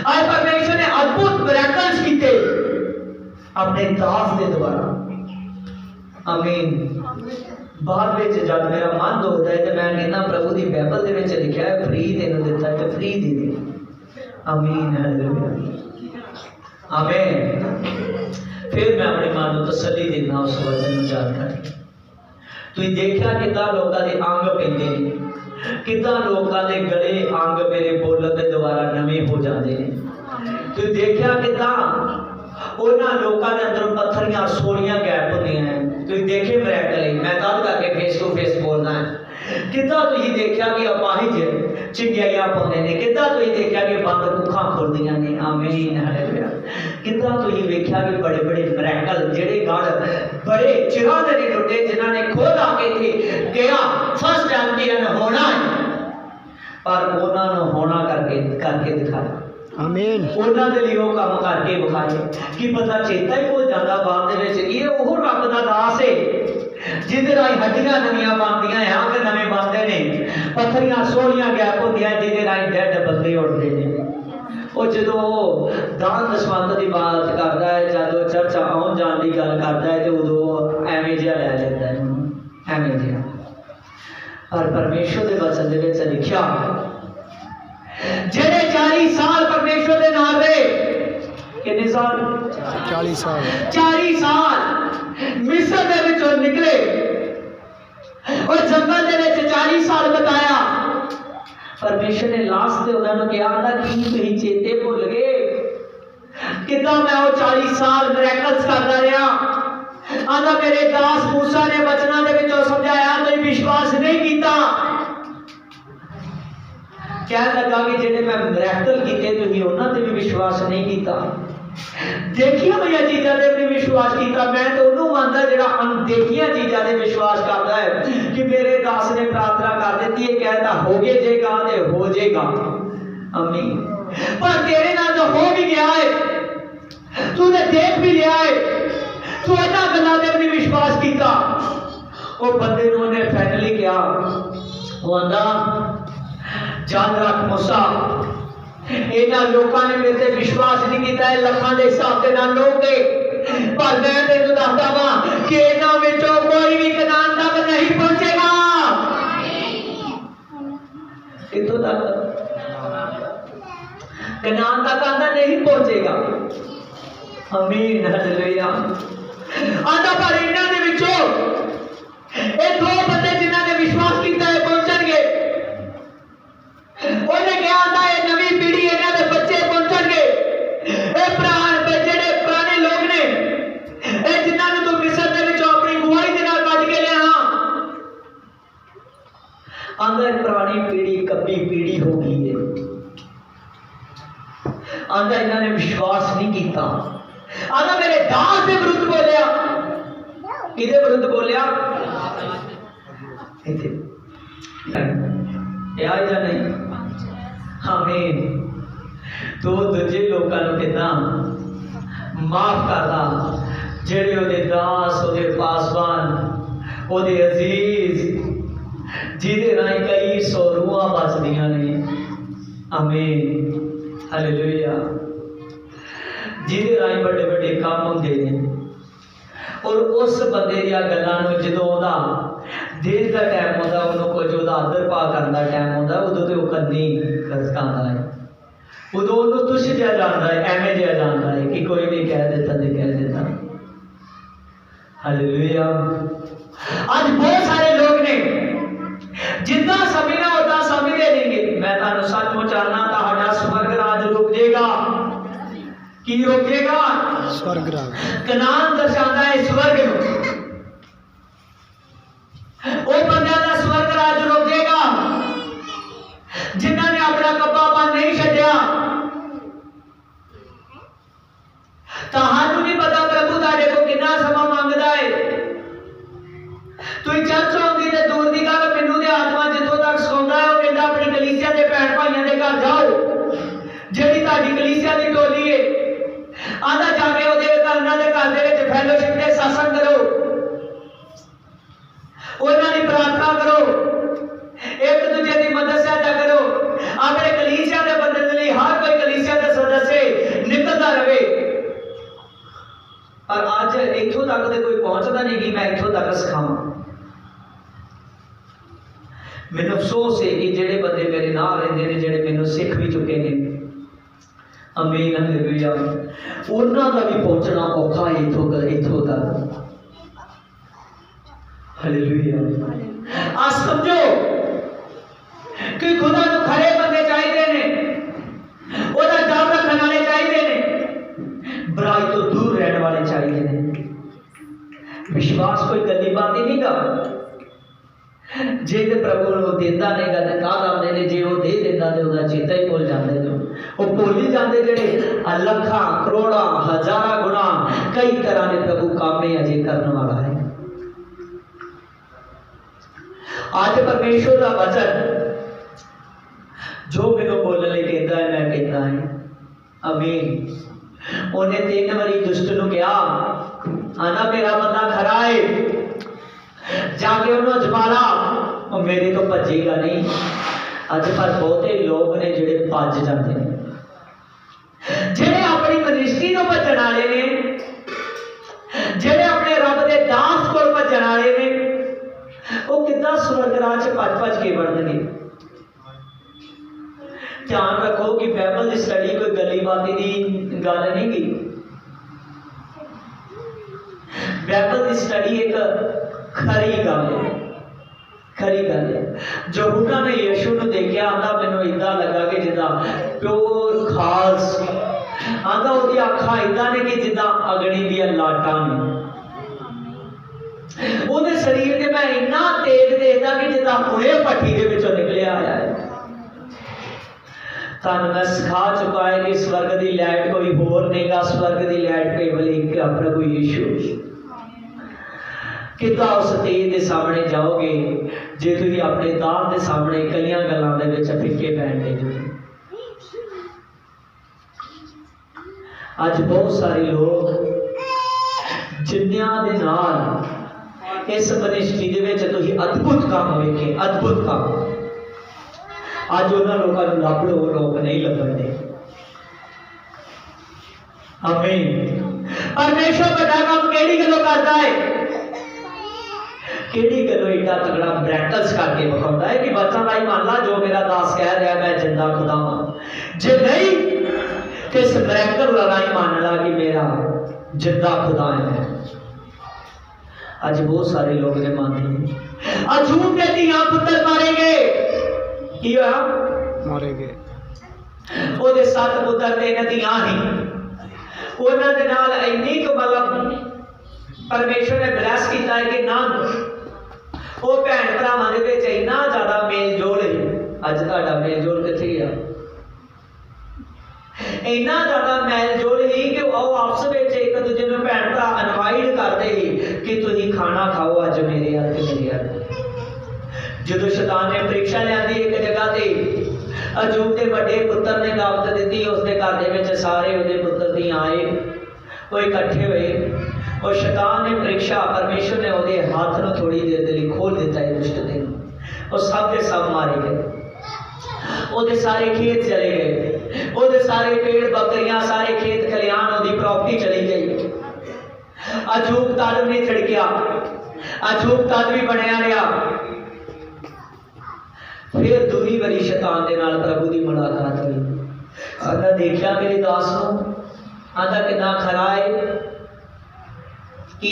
आज परमेश्वर ने अद्भुत मिरेकल्स किए अपने दास के द्वारा। आमीन। बाद में जब मेरा मन दुखता है तो मैं कहना प्रभु की बाइबल के विच लिखा है फ्री तेन दिता है तो फ्री दे दे। आमीन, हालेलुया, आमीन। फिर मैं अपने मन को तसल्ली देना उस वचन को याद करके। तुसीं देखिया कितना लोगों के अंग पैंदे ने, कितना लोगों के गले अंग मेरे बोलण के द्वारा नवे हो जाते हैं। तुसीं देखिया कितना उन्हां लोगों के अंदर पत्थरियां सोलियां गैप होंदियां हैं। तुसीं देखे मिरेकल, मैं तद करके फेस टू फेस बोलना है। कितना तुसीं देखिया कि अपाहिज चिंगियाइयां पाउंदे ने, कितना तुसीं देखिया कि बंद कुखां खुलदियां ने। आमीन, हालेलुया। कितना तुसीं वेख्या कि बड़े बड़े मिरेकल जिहड़े गढ़ बड़े चिरां दे नहीं टुटे, जिन्हां ने खुद आके इत्थे कहा फर्स्ट टाइम कि होना है, पर उन्हां नूं होना करके दिखाया। आमीन। उन्हां दे लई ओह काम करके विखाए कि पता चेता ही भुल जांदा बाद दे विच ये ओह रब दा दास है जिहदे राही हड्डियां नवीं बनदियां, अंग नवे बनदे ने, पत्थरियां सोहणियां गैप होंदियां, जिहदे राही डेड बंदे उठदे ने। वो जो दान दसवंध की बात करता है, जब चर्च आउण जाण की गल करता है तो उदों एवें जिहा लै लैंदा है, एवें जिहा। पर परमेश्वर के वचन दे विच लिखिया जेड़े 40 साल परमेश्वर के नाम दे, कितने साल? 40 साल। 40 साल मिस्र दे विचों निकले और जंगल दे विच 40 साल बताया। परमेश्वर ने लास्ट से उन्होंने कहा कि तुसीं चेते भुल गए कितना मैं वो 40 साल मिरेकल्स करता रहा। आंदा मेरे दास मूसा ने वचनां दे विचों समझाया, तुसीं विश्वास नहीं किया। कह लगा कि जेडे मैं मिरेकल किए तुसीं उन्हां ते भी विश्वास नहीं किया। देखिया हुई चीज़ों से भी विश्वास किया। मैं तो उन्होंने मानता जो अनदेखिया चीज़ों से विश्वास करता है कि मेरे दास ने प्रार्थना कर दी है, कहता हो जाएगा तो हो जाएगा। अमीन। पर तेरे नाल तो हो भी गया है, तूने देख भी लिया है, तू इन्हां गल्लां ते भी विश्वास किया। वो बंदे ने फाइनली कहा, वो आंदा याद रख मूसा, इन्हां लोगों ने मेरे ते विश्वास नहीं किया, लखां दे हिसाब से लोग ने, पर मैं तेनों दसदा वां कि इन्हां विचों कोई भी कनान तक नहीं पहुंचेगा। आमीन हालेलुया। आंदा पर इन्हां दे विचों ये दो बंदे जिन्हां ने विश्वास किया है पहुंचणगे। उन्हें क्या आंदा है नवी पीढ़ी इन्हां दे बच्चे पहुंचणगे। ए जेड़े पुराने लोग ने ए जिन्हां नूं तू मिस्र दे विचों अपनी गुआही दे नाल कढ के लिया आंदा पुरानी पीढ़ी कब्बी पीढ़ी हो गई है। आंदा इन्हां ने विश्वास नहीं किया। आंदा मेरे दास के विरुद्ध बोलिया। किदे विरुद्ध बोलिया? या नहीं? आमीन। तो दूजे लोगों को कितना माफ करदा जेड़े ओदे दास ओदे पासवान ओदे अजीज जिदे राही कई सौ रूहां बचदियां ने। आमीन हालेलुया। जिदे राही बड़े बड़े काम होंदे ने और उस बंदे दी गल्लां नूं जदों ओदा दिन का टाइम होता उन्होंने कुछ ओदा आदर पा करने का टाइम होता उदों तो करनी खसकांदा है। उदों उन्होंने तुछ जिहा जानदा है एवें जिहा जानदा है कि कोई नहीं कह देता तो कह देता। हालेलुया। आज बहुत सारे लोग ने जितना समझना उतना समझते नहीं। मैं तुहानूं सचमुच आखना तुहाडा स्वर्ग राज रुक जाएगा। की रुक जाएगा? स्वर्ग राज। कनान दर्शाता है स्वर्ग नूं। वो बंदा का स्वर्ग राज रुक जाएगा जिन्होंने अपना कब्बापन नहीं छड्डिया। नहीं पता प्रभु तुहाडे को कितना समा मंगदा है। तुसीं चर्च आउंदी ते दूर दी गल मैनूं ते आत्मा जिथों तक सिखाउंदा है वो कहंदा अपनी कलीसिया दे भैण भाइयां दे घर जाओ जेड़ी तुहाडी कलीसिया दी टोली है। आंदा जाके ओदे उन्हां दे घर दे विच फैलोशिप दे सत्संग करो उन्हां दी प्रार्थना करो एक दूजे की मदद सहायता करो। अपने कलीसिया के बंदे के लिए हर कोई कलीसिया के सदस्य निकलता रहे। पर अज इथों तक तो कोई पहुंचता नहीं कि मैं इथों तक सिखावां। मैनूं अफसोस है कि जेडे बंदे मेरे नाल रहिंदे ने जेडे मैनूं सिख भी चुके हैं। आमीन हालेलुया। उन्हां दा भी पहुंचना औखा है इथों तक। हालेलुया। आ समझो कि खुदा को खरे बंदे चाहिए ने ओदा डर रखने वाले चाहिए ने बुराई तो दूर रहने वाले चाहिए ने। विश्वास कोई गली बात ही नहीं गा जे ते प्रभु को देंदा नहीं गा ते का करदे ने जे वो दे देंदा ते ओदा चेता ही भुल जांदे ने। वो भुल ही जांदे जेड़े लखां करोड़ां हजारां गुना कई तरह के प्रभु काम में अजे करने वाला है। आज परमेश्वर का वचन जो मैनू बोलने कहता है मैं कहता है आमीन। उन्हें 3 बारी दुष्ट नूं कहा आना मेरा बंदा खरा है जाके उन्होंने अजमाला और मेरे तो भजेगा नहीं। अज पर बहुते लोग ने जेड़े भज जाते हैं जेड़े अपनी मिनिस्ट्री को भजन वाले ने जेड़े अपने रब के दास को भजन वाले ने वो कितना स्वर्ग राज भज के बढ़नगे। ध्यान रखो कि बाइबल की स्टडी कोई गली बाती की गल नहीं की। बाइबल की स्टडी एक खरी गल है। खरी गल है। यूहन्ना ने यीशु को देखा आंदा मैनू इदां लगा कि जिदा प्योर खास आंदा उसकी अखां इदां ने कि जिदा अग्नि दी लाटां ने। उहदे शरीर के मैं इन्ना तेज देखदा कि जिदा हुणे भट्ठी दे विचों निकलिया आया है। तुहानूं मैं सिखा चुका है कि स्वर्ग की लाइट कोई होर नहीं गा। स्वर्ग की लाइट केवल एक प्रभु यीशु। कितना उस तेज के सामने जाओगे जे तुम अपने दास के सामने कई गलों के फिक्के पैन दे। अज बहुत सारे लोग जिन्नियां दे नाल इस मिनिस्ट्री दे विच तुसीं अद्भुत काम वेखे अद्भुत काम अज उन्होंने लोगों को लभ लो लोग नहीं लभते। आमीन। परमेश्वर बड़ा काम केड़ी गल्लों करता है केड़ी गल्लों एडा तगड़ा ब्रैकल्स करके बखाता है कि बच्चा भाई मान ला जो मेरा दास कह रहा मैं जिंदा खुदा हाँ जे नहीं तो इस ब्रैकल वाला ही मान ला कि मेरा जिंदा खुदा है। आज बहुत सारे लोग ने माने अजूब के धियां पुत्र मारे गए की होया मारे गए ਉਹਦੇ 7 ਪੁੱਤਰ ਤੇ ਨਦੀਆਂ ਹੀ ਉਹਨਾਂ ਦੇ ਨਾਲ ਇੰਨੀ ਕੁ ਮਤਲਬ ਪਰਮੇਸ਼ਵਰ ਨੇ ਬਲੈਸ ਕੀਤਾ ਹੈ ਕਿ ਨਾ ਉਹ ਭੈਣ ਭਰਾਵਾਂ ਦੇ ਵਿੱਚ ਇੰਨਾ ਜ਼ਿਆਦਾ ਮੇਲ ਜੋਲ ਹੈ। ਅੱਜ ਤੁਹਾਡਾ ਮੇਲ ਜੋਲ ਕਿੱਥੇ ਗਿਆ? ਇੰਨਾ ਜ਼ਿਆਦਾ ਮੇਲ ਜੋਲ ਹੀ ਕਿ ਉਹ ਆਪਸ ਵਿੱਚ ਇੱਕ ਦੂਜੇ ਨੂੰ ਭੈਣ ਭਰਾ ਇਨਵਾਈਟ ਕਰਦੇ ਹੀ ਕਿ ਤੁਸੀਂ ਖਾਣਾ ਖਾਓ ਅੱਜ ਮੇਰੇ ਹੱਥ ਤੇ ਮੇਰੇ ਹੱਥ। ਜਦੋਂ ਸ਼ੈਤਾਨ ਨੇ ਪ੍ਰੀਖਿਆ ਲਿਆਂਦੀ ਇੱਕ ਜਗ੍ਹਾ ਤੇ अजूब के बड़े पुत्र ने दावत दी, उसके घर दे विच सारे उसके पुत्र दी आए, वो इकट्ठे हुए और शैतान ने परीक्षा परमेश्वर ने उसके हाथ में थोड़ी देर के लिए खोल दिता है दुष्ट दिन और सब के सब मारे गए। उसके सारे खेत चले गए, उसके सारे पेड़ बकरियां सारे खेत खलियान उसकी प्रॉपर्टी चली गई। अजूब तद नहीं छिड़किया, अजूब तद भी बनया रहा। फिर दूरी वाली शैतान के नाल प्रभु की मुलाकात हुई। आंदा देखिया मेरे दास नूं, आंदा कितना खरा है की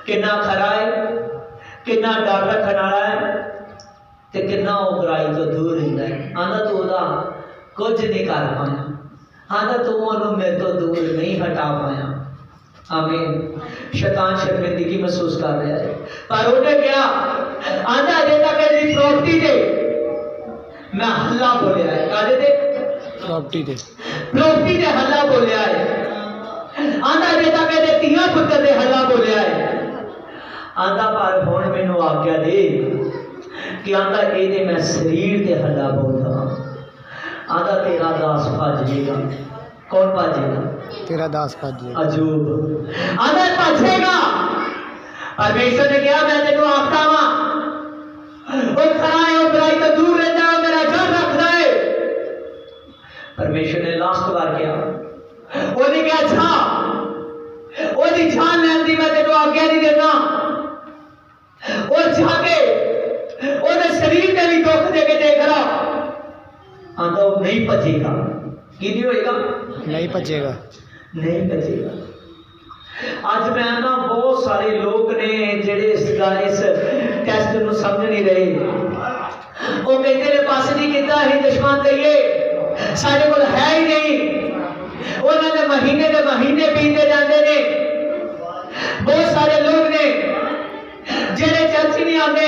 कितना खरा है, कितना डर रखने वाला है ते कितना वो बुराई तो दूर रहिंदा है। आंदा तू ओदा कुछ नहीं कर पाया, आंदा तू ओनू मेरे तो दूर नहीं हटा पाया। आमीन। शैतान शर्मिंदगी महसूस कर रहा है पर उन्हें क्या आंदा अजे तक मेरी प्रॉपर्टी दे मैं हल्ला बोलिया है, कादे दे प्रॉपर्टी दे हल्ला बोलिया है। आंदा अजे तक मेरे तियां पुत्र दे हल्ला बोलिया है। आंदा पर हुण मैनू आज्ञा दे कि आंदा ये मैं शरीर ते हल्ला बोलदा। आंदा तेरा दास भज जाएगा। कौन भजेगा? तेरा दास भजेगा। अजूब आंदा भजेगा। परमेश्वर ने कहा मैं तेनू आखदा वां ओ खरा है ओ बुराई तो दूर रहना मेरा डर रखदा है। परमेश्वर ने लास्ट बार कहा ओने कहा अच्छा ओदी जान लैन दी मैं तेनू आज्ञा नहीं देना और जाके ओदे शरीर ते भी दुख दे के देख रहा। आंदा वो नहीं भजेगा। की नहीं होएगा? नहीं भजेगा, नहीं भजेगा। आज मैं ना बहुत सारे लोग ने जेड़े इस टेस्ट नूं समझ नहीं रहे। वो कहते ने बस नहीं किता ही दुश्मन कहिए साडे कोल है ही नहीं। उन्होंने महीने के महीने बीते जाते ने। बहुत सारे लोग ने जेड़े चर्च नहीं आते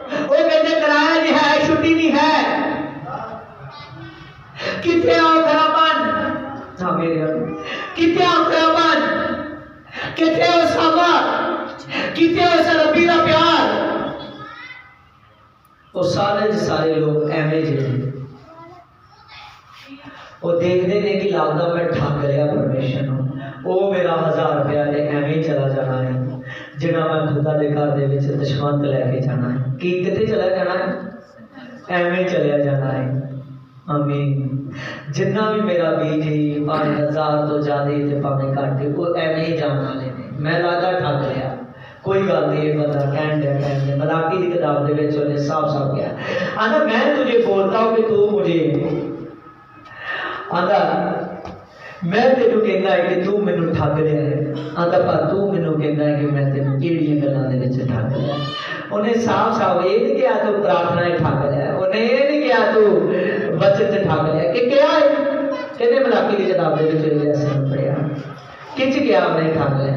वो कहते किराया नहीं है, छुट्टी नहीं है। कितने आओ खराबन, हाँ मेरे कितने आओ खराबन, कितने हो साबर, कितने हो रब्बी का प्यार। वो सारे लोग एवं जे वो देखते हैं कि लगता मैं ठग लिया परमेश्वर को, वो मेरा 1000 रुपया एवं ही चला जाना है जिन्ना मैं खुदा के घर के दशमंत लैके जाना है। कि कितने चला जाना है? एवं चलिया जाना है। आमीन। जिन्ना भी मेरा बीज है 5000 तो ज़्यादा भावें घट वो एवं ही जाने वाले ने। मैं लागा ठग लिया, कोई गल नहीं। बंदा कहन मलाकी की किताब के साफ साफ गया आंदा मैं तुझे बोलता हूँ कि तू मुझे आंदा मैं तेनू कहना है कि तू मैनू ठग लिया है। आंदा पर तू मैनू कहना है कि मैं तेनू किहड़ियां गल्लां दे ठग लिया। उन्हें साफ साफ ये नहीं कहा तू प्रार्थना ठग लिया, उन्हें ये नहीं कहा तू बचत ठग लिया। कि क्या है कहते मलाकी की किताब के पढ़िया किच गया हमने ठग लिया।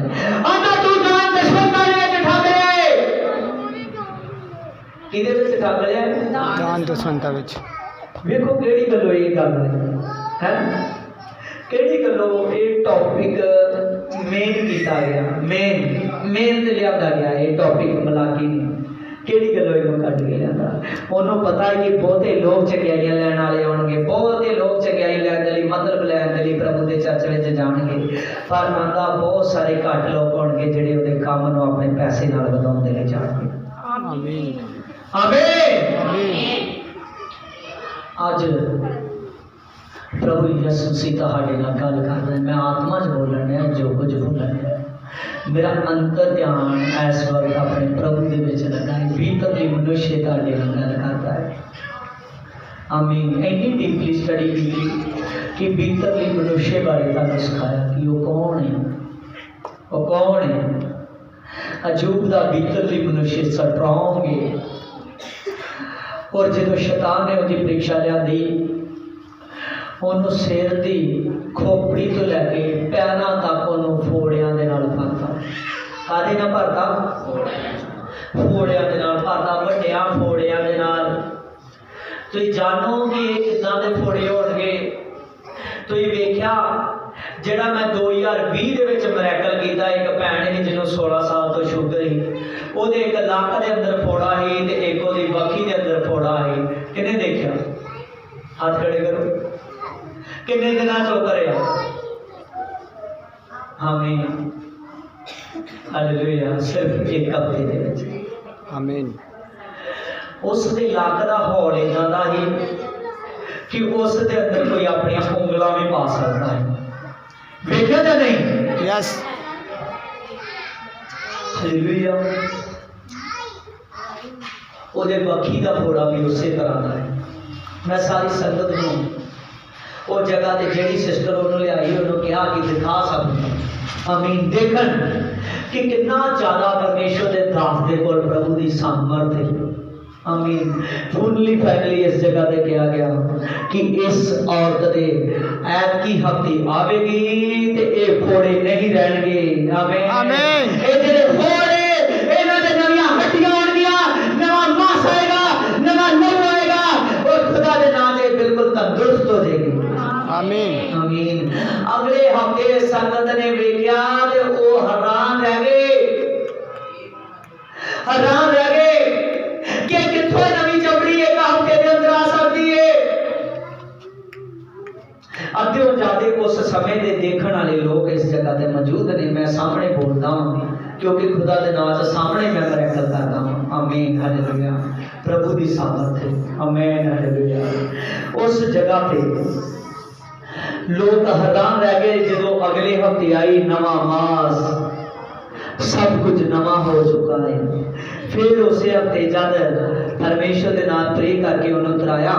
आंदा तू जान दुश्मन में ठग लिया है। किहदे विच ठग लिया? जान दुश्मनता विच। वेखो केड़ी गल्लों ये गल है केड़ी गल्लों ये टॉपिक मेन किया गया, मेन ते लिया गया ये टॉपिक मलाकी केड़ी गल्लों इहनूं कट के लिया। उन्होंने पता है कि बहुते लोग चंगियाइयां लैण वाले आउणगे, बहुते लोग चंगियाई लैण दे लई मतलब लैण दे लई प्रभु दे चर्च विच जाणगे, पर आंदा बहुत सारे घट लोग होणगे जिहड़े उहदे काम नूं अपने पैसे नाल वधाउण दे लई जाणगे। आमीन आमीन। आमीन। आज प्रभु यीशु मसीह तुहाडे नाल गल कर रहा है। मैं आत्मा च बोलण डया जो कुछ बोलण डया मेरा अंतर ध्यान इस वक्त अपने प्रभु के विच लगा है। भीतरली मनुष्य तुहाडे नाल गल करदा है। आमीन। इन्नी डीपली स्टडी की कि भीतरली मनुष्य बारे तुहानूं सिखाया कि वो कौन है, वो कौन है। अजूब का भीतरली मनुष्य स्ट्रॉन्ग है। और जो शैतान ने उसकी परीक्षा लियादी, उन्होंने सिर की खोपड़ी तो लैके पैरों तक उन्होंने फोड़िया के नाल भरता। काहदे नाल भरता? फोड़िया के नाल भरता, वड्डिया फोड़िया के नाल। तुसीं जानो कि ये किदां दे फोड़े होणगे। तुसीं वेख्या जिहड़ा मैं 2020 दे विच मैरेकल कीता, एक भैन ही जिन्हों 16 साल तो शुगर ही, ਉਹਦੇ एक लक के अंदर फोड़ा ही ते एक ਉਹਦੀ बखी के अंदर फोड़ा ही। किन्ने देखिया? हाथ खड़े करो। किन्ने दिनां चो करिया? आमीन, हालेलुया। सिर्फ एक हफ्ते दे विच। आमीन। उस दे लक दा हौल इदां दा ही कि उस दे अंदर कोई अपनी उंगलां भी पा सकता है। देखिया या नहीं? यस। हालेलुया। ਉਹਦੇ बखी का फोड़ा भी उस तरह का है। मैं सारी संगत को उस जगह से जी सिस्टर उन्होंने लियाई, उन्होंने कहा कि दिखा सकता। आमीन। देखन कि कितना ज़्यादा परमेश्वर के दास के कोल प्रभु की सामर्थ है। आमीन। फुल्ली फैमिली इस जगह पे किया गया कि इस औरत के ऐतकी हफ्ती आवेगी ते ये फोड़े नहीं रहणगे। आमीन। आमीन। ये जेडे फोड़े इन्हां दे नवीं हड्डियां होणगियां, नवा मांस आएगा, नवा लहू आएगा और खुदा दे नाम से बिल्कुल तंदुरुस्त हो जाएगी। आमीन। आमीन। अगले हफ्ते संगत ने वेख्या ते वो हैरान रह गए, हैरान रह गए कि कित्थों नवी चमड़ी एक हफ्ते के अंदर आ सकती है। अद्धे ज्यादा उस समय के देखने वाले लोग इस जगह पे मौजूद ने। मैं सामने बोलता हूँ क्योंकि खुदा के नाम से सामने मैं मैरेकल करता हूँ। आमीन, हालेलुया। प्रभु की सामर्थ है। आमीन, हालेलुया। उस जगह पे लोग हैरान रह गए जो अगले हफ्ते आई, नवा मास, सब कुछ नवा हो चुका है। फिर उस हफ्ते जब परमेश्वर के नाम प्रे करके उन्होंने उतराया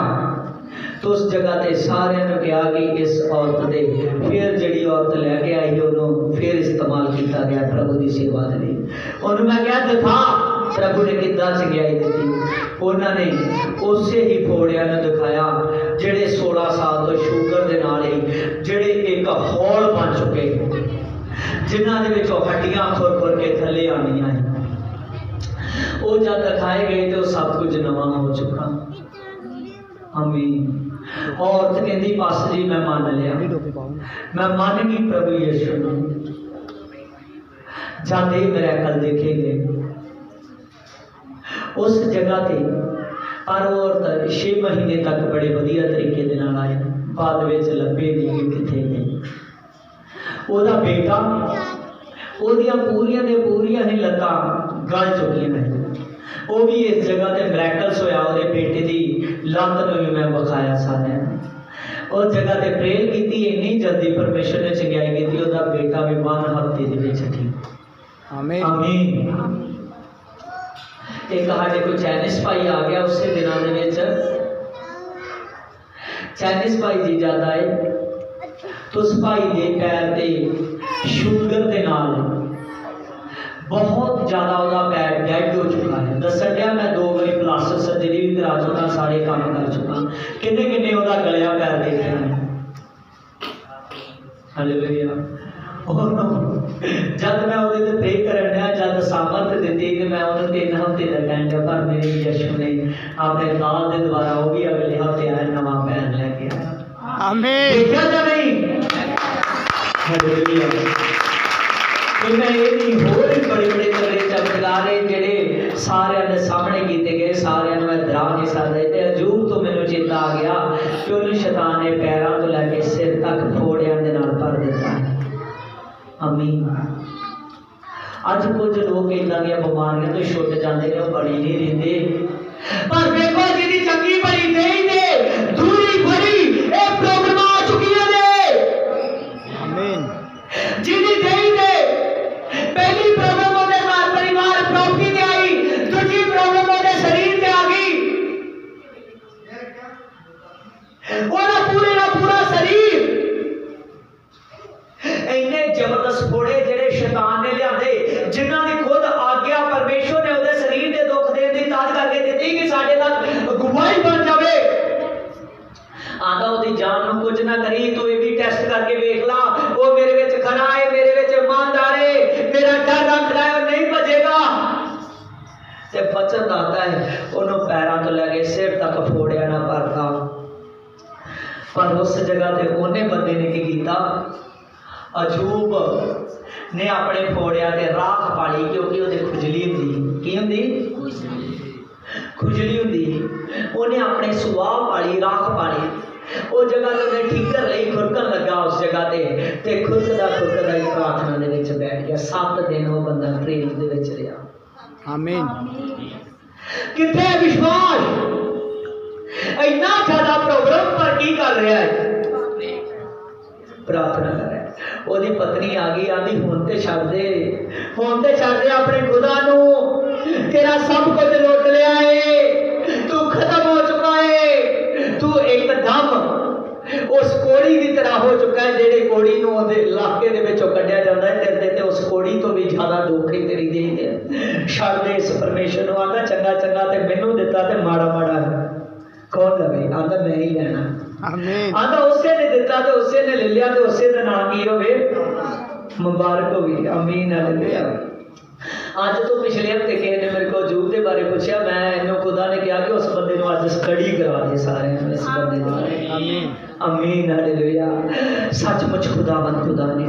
तो उस जगह ते सारे ने कहा कि इस औरत दे फिर जी औरत लैके आई उन्होंने फिर इस्तेमाल किया गया प्रभु की सेवा के लिए। उन्होंने मैं क्या दिखा प्रभु ने कितना चंगियाई दी। उन्होंने उस ही फोड़िया ने दिखाया जेड़े 16 साल तो शुगर के नाल ही जेड़े एक हॉल बन चुके, जिन्हों के हड्डियां खुर खुर के थले आनियां हैं। वो जब दिखाए गए तो सब कुछ नवा हो चुका। आमीन। औरत कहती पास जी मैं मान लिया, मैं मान गई प्रभु यीशु ने। जाते मैरेकल देखे गए उस जगह पे। पर औरत 6 महीने तक बड़े वधिया तरीके दे नाल आए, बाद विच लभे नहीं किथे गए। ओदा बेटा ओदियां पूरियां दे पूरियां ही लत्तां गल चुकियां हैं। वो भी इस जगह ते मैरेकल्स होया। ਉਹਦੇ बेटे की लत ਨੂੰ भी मैं विखाया सारे उस जगह ते प्रेयर की। इन्नी जल्दी परमेश्वर ने चंगियाई की, ਉਹਦਾ बेटा भी 1 हफ्ते ਦੇ ਵਿੱਚ ठीक। आमीन। आमीन। एक ਸਾਡੇ कोई चाइनीज भाई आ गया उस दिनों ਦੇ ਵਿੱਚ। चाइनीज भाई जी जद आए तो उस भाई के पैर से शुगर के नाल बहुत ज़्यादा वह पैर डेड हो चुका है। दसन दिया मैं 2 बारी प्लास्टिक सर्जरी भी करा चुका, सारे काम कर चुका। किन्ने किन्ने वह गलिया पैर देखे हैं। हालेलुया। जब मैं वो प्रे करन दिया, जब सामर्थ दी कि मैं उन्होंने 3 हफ्ते का कहन दिया, पर मेरे यीशु ने अपने नाल के द्वारा वो भी अगले हफ्ते आया नवा पैर लेके आया। आमीन। देखा या नहीं? हालेलुया। मैं ये नहीं होर भी बड़े बड़े तगड़े चमत्कार जेडे सारे के सामने किए गए, सारे मैं दरा नहीं सकते। अजूब तो मैंने चेता आ गया कि उन्होंने शैतान ने पैरों तो लैके सिर तक फोड़िया के नाल भर दिता है। आमीन। अज कुछ लोग इदां दी बीमारियां तो छुट जाते हैं, बड़ी नहीं रहिंदे। पर देखो जी चंगी भली नहीं दे दूरी भरी ये प्रॉब्लम आ चुकी है। आमीन। जिन्हें नहीं दे पहली प्रॉब्लम होने घर परिवार प्रॉपर्टी से आई, दूसरी प्रॉब्लम होने शरीर से आ गई। वचन दाता है उन्होंने पैरों तो लैके सिर तक फोड़िया ना भरता। पर उस जगह ते उन्हें बंदे ने की किया, अजूब ने अपने फोड़िया ते राख पाली क्योंकि वो खुजली होंगी की होंगी खुजली होंगी। उन्हें अपने सुआह पाली राख पाली वो जगह तो उन्हें ठीकर ली खुरकन लगा उस जगह ते खुरकदा खुरकदा ही प्रार्थना दे विच बैठ गया। 7 दिन वो बंदा प्रेम दे विच रहा। आमीन। किथे विश्वास इतना ज्यादा प्रोग्राम पर की कर रहा है प्रार्थना कर रहा है। ओदी पत्नी आ गई आंदी हुण ते छड्ड दे अपने खुदा नू, तेरा सब कुछ लुट लिया है, तू खत्म हो चुका है, तू एकदम उस कोड़ी की तरह हो चुका है जेड़ी कोड़ी नू ओदे इलाके दे विचों कढिया जांदा है। तेरे ते उस कोड़ी तो भी ज्यादा दुख ही तेरी देही है। छड्ड दे इस परमेश्वर नू। आंदा चंगा चंगा ते मैनू दिता ते माड़ा माड़ा कौन लवे? आंदा मैं ही लेना। आमीन। आंदा उसे ने दिता ते उसे ने ले लिया ते उसे दा नाम की होवे मुबारक होगी। आमीन हालेलुया। आज तो पिछले हफ्ते किसी ने मेरे को अजूब के बारे पूछा, मैं इन्हों खुदा ने कहा कि उस बंदे को अज स्टडी करवा दे सारे इस बंदे के बारे। आमीन। आमीन हालेलुया। सचमुच खुदावंद खुदा ने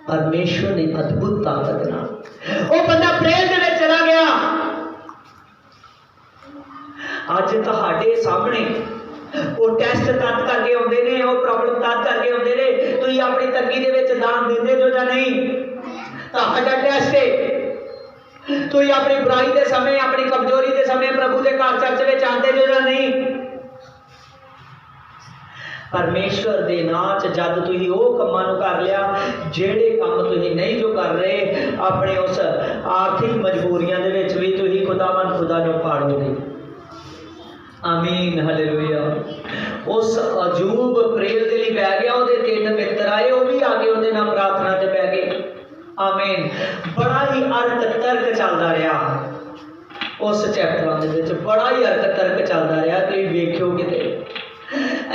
परमेश्वर ने अद्भुत ताकत ना वो बंदा प्रेम दे विच चला गया। अज तुहाडे सामने वो टेस्ट तद करके आउंदे ने, वो प्रॉब्लम तद करके आउंदे ने, तुसीं अपनी तंगी दे विच दान दिंदे जो जां नहीं, तुहाडा टेस्ट है तुसीं अपनी बुराई के समय अपनी कमजोरी के समय प्रभु के घर चर्च में आते जो जां नहीं। परमेश्वर दे नाम च जद तुसीं वो कामां नूं कर लिया जेड़े काम तुसीं नहीं जो कर रहे, अपने उस आर्थिक मजबूरियां दे विच भी तुसीं खुदावंद खुदा नूं पाड़ोगे। आमीन हालेलुया। उस अजूब प्रेल दे लई बह गया, ओदे 3 मित्र आए, वो भी आके ओदे नाल प्रार्थना ते बह गए। आमीन। बड़ा ही अर्क तर्क चलता रहा उस चैप्टर दे विच, बड़ा ही अर्क तर्क चलता रहा। तुसीं वेखियो किते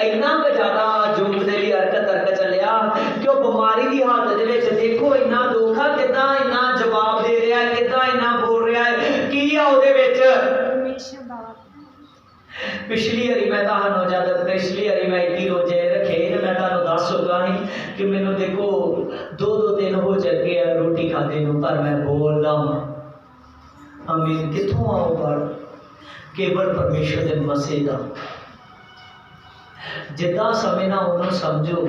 इन्ना क ज्यादा अजूब दे लई अर्क तर्क चलिया कि वो बीमारी की हालत दे विच देखो इन्ना धोखा किदां इन्ना जवाब दे रहा है, किदां इन्ना बोल रहा है, की आ ओदे विच। पिछली हरी मैं पिछली हरी मैं 21 रोजे रखे तो मैं दस चुका ही कि मैनू देखो 2-2 दिन हो चुके हैं रोटी खाते नूं, पर मैं बोल रहा हूँ। आमीन। कित्थों आओ पर केवल परमेश्वर के मसे का जिदा समय ना उन्होंने समझो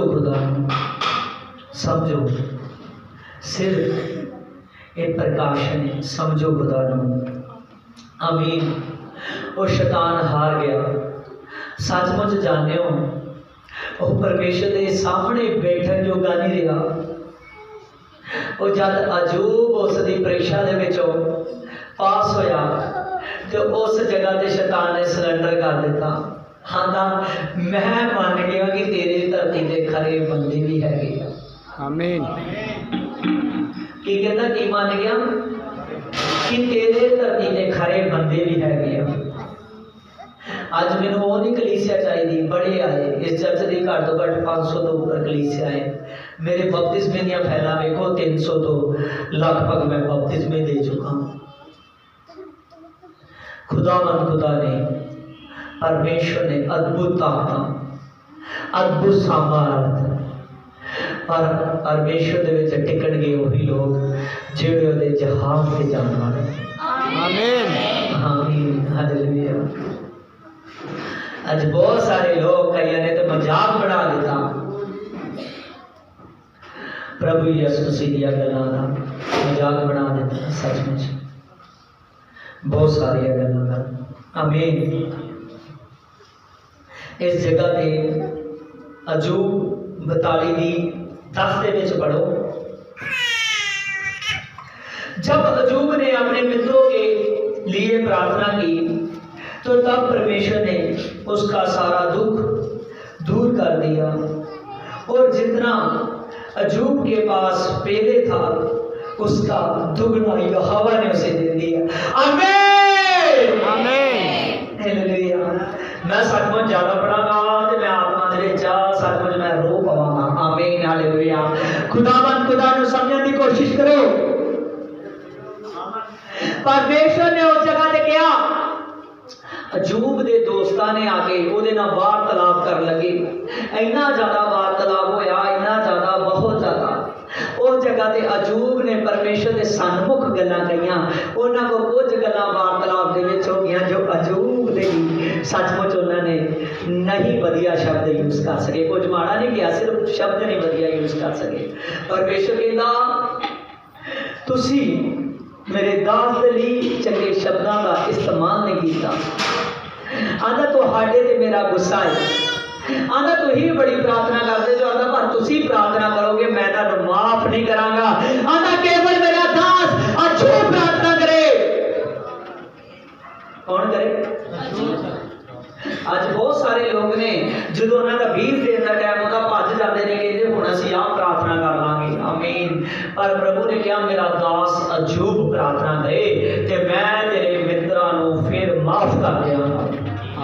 खुदा समझो सिर्फ एक प्रकाशन है, समझो खुदा नूं। आमीन। वो शैतान हार गया। सचमुच जाने वो परमेश्वर के सामने बैठन जोगा नहीं रहा। वो जब अजूब उसकी परीक्षा के विचों पास होया तो उस जगह ते शैतान ने सरेंडर कर दिता। हाँ मैं मान गया कि तेरी धरती के खरे बंदे भी है। आमीन। की कहता की मान गया कि तेरे धरती के खरे बंदे भी है। अज मैनू वो नहीं कलीसिया चाहिए, बड़े आए इस चर्च की घट तो घट 500 तो ऊपर कलीसिया आए। मेरे बपतिस्मे दी फैला वेखो 300 तो लगभग मैं बपतिस्मे दे चुका हूँ। खुदावंद खुदा ने परमेश्वर ने अद्भुत ताकत अद्भुत सामर्थ पर परमेश्वर दे विच टिकण गए वही लोग जेड़े ओदे जहाज ते जाण वाले। आमीन। आमीन हालेलुया। आज बहुत सारे लोग कईयां ने तो मजाक बना दिता प्रभु यीशु मसीह दी गल्लां दा मजाक बना दिता। सचमुच बहुत सारी गल्लां दा। आमीन। इस जगह पे अजूब 42:10 के विच पढ़ो। जब अजूब ने अपने मित्रों के लिए प्रार्थना की तो तब परमेश्वर ने उसका सारा दुख दूर कर दिया और जितना अजूब के पास पहले था उसका दुगना यहोवा ने उसे दे दिया। आमीन। आमीन हालेलुया। मैं सचमुच ज्यादा पढ़ांगा तो मैं आत्मा दे विच सचमुच मैं रो पावांगा। आमीन हालेलुया। खुदावंद खुदा नूं समझण दी कोशिश करो। परमेश्वर ने उस जगह ते क्या अजूब दे दोस्तां ने आके ओदे नाल वार्तालाप कर लगे। इन्ना ज्यादा वार्तालाप होया, इन्ना ज्यादा, बहुत ज्यादा। उस जगह ते अजूब ने परमेश्वर दे सन्मुख गल्लां कहियां। उन्हां को कुछ गल्लां वार्तालाप दे विच हो गईयां जो अजूब दे सचमुच उन्होंने नहीं वधिया शब्द यूज कर सके। कुछ माड़ा नहीं किया, सिर्फ शब्द नहीं वधिया यूज कर सके। परमेश्वर कहंदा तुसी मेरे दास दे लई चंगे शब्दां का इस्तेमाल नहीं किया। आंदा तुहाडे ते मेरा गुस्सा है। आंदा तुही बड़ी प्रार्थना करते जो, आंदा पर तुसी प्रार्थना करोगे मैं तुहानू माफ नहीं करांगा। आंदा केवल मेरा दास अजूब प्रार्थना करे। कौन करे? आज बहुत सारे लोग ने जो उन्होंने 20 दिन का टाइम होता भज जाते हैं, कहते हुण असीं आ प्रार्थना कर लांगे, आमीन। पर प्रभु ने कहा मेरा दास अजूब प्रार्थना करे ते मैं तेरे मित्रां नूं फिर माफ कर दियां,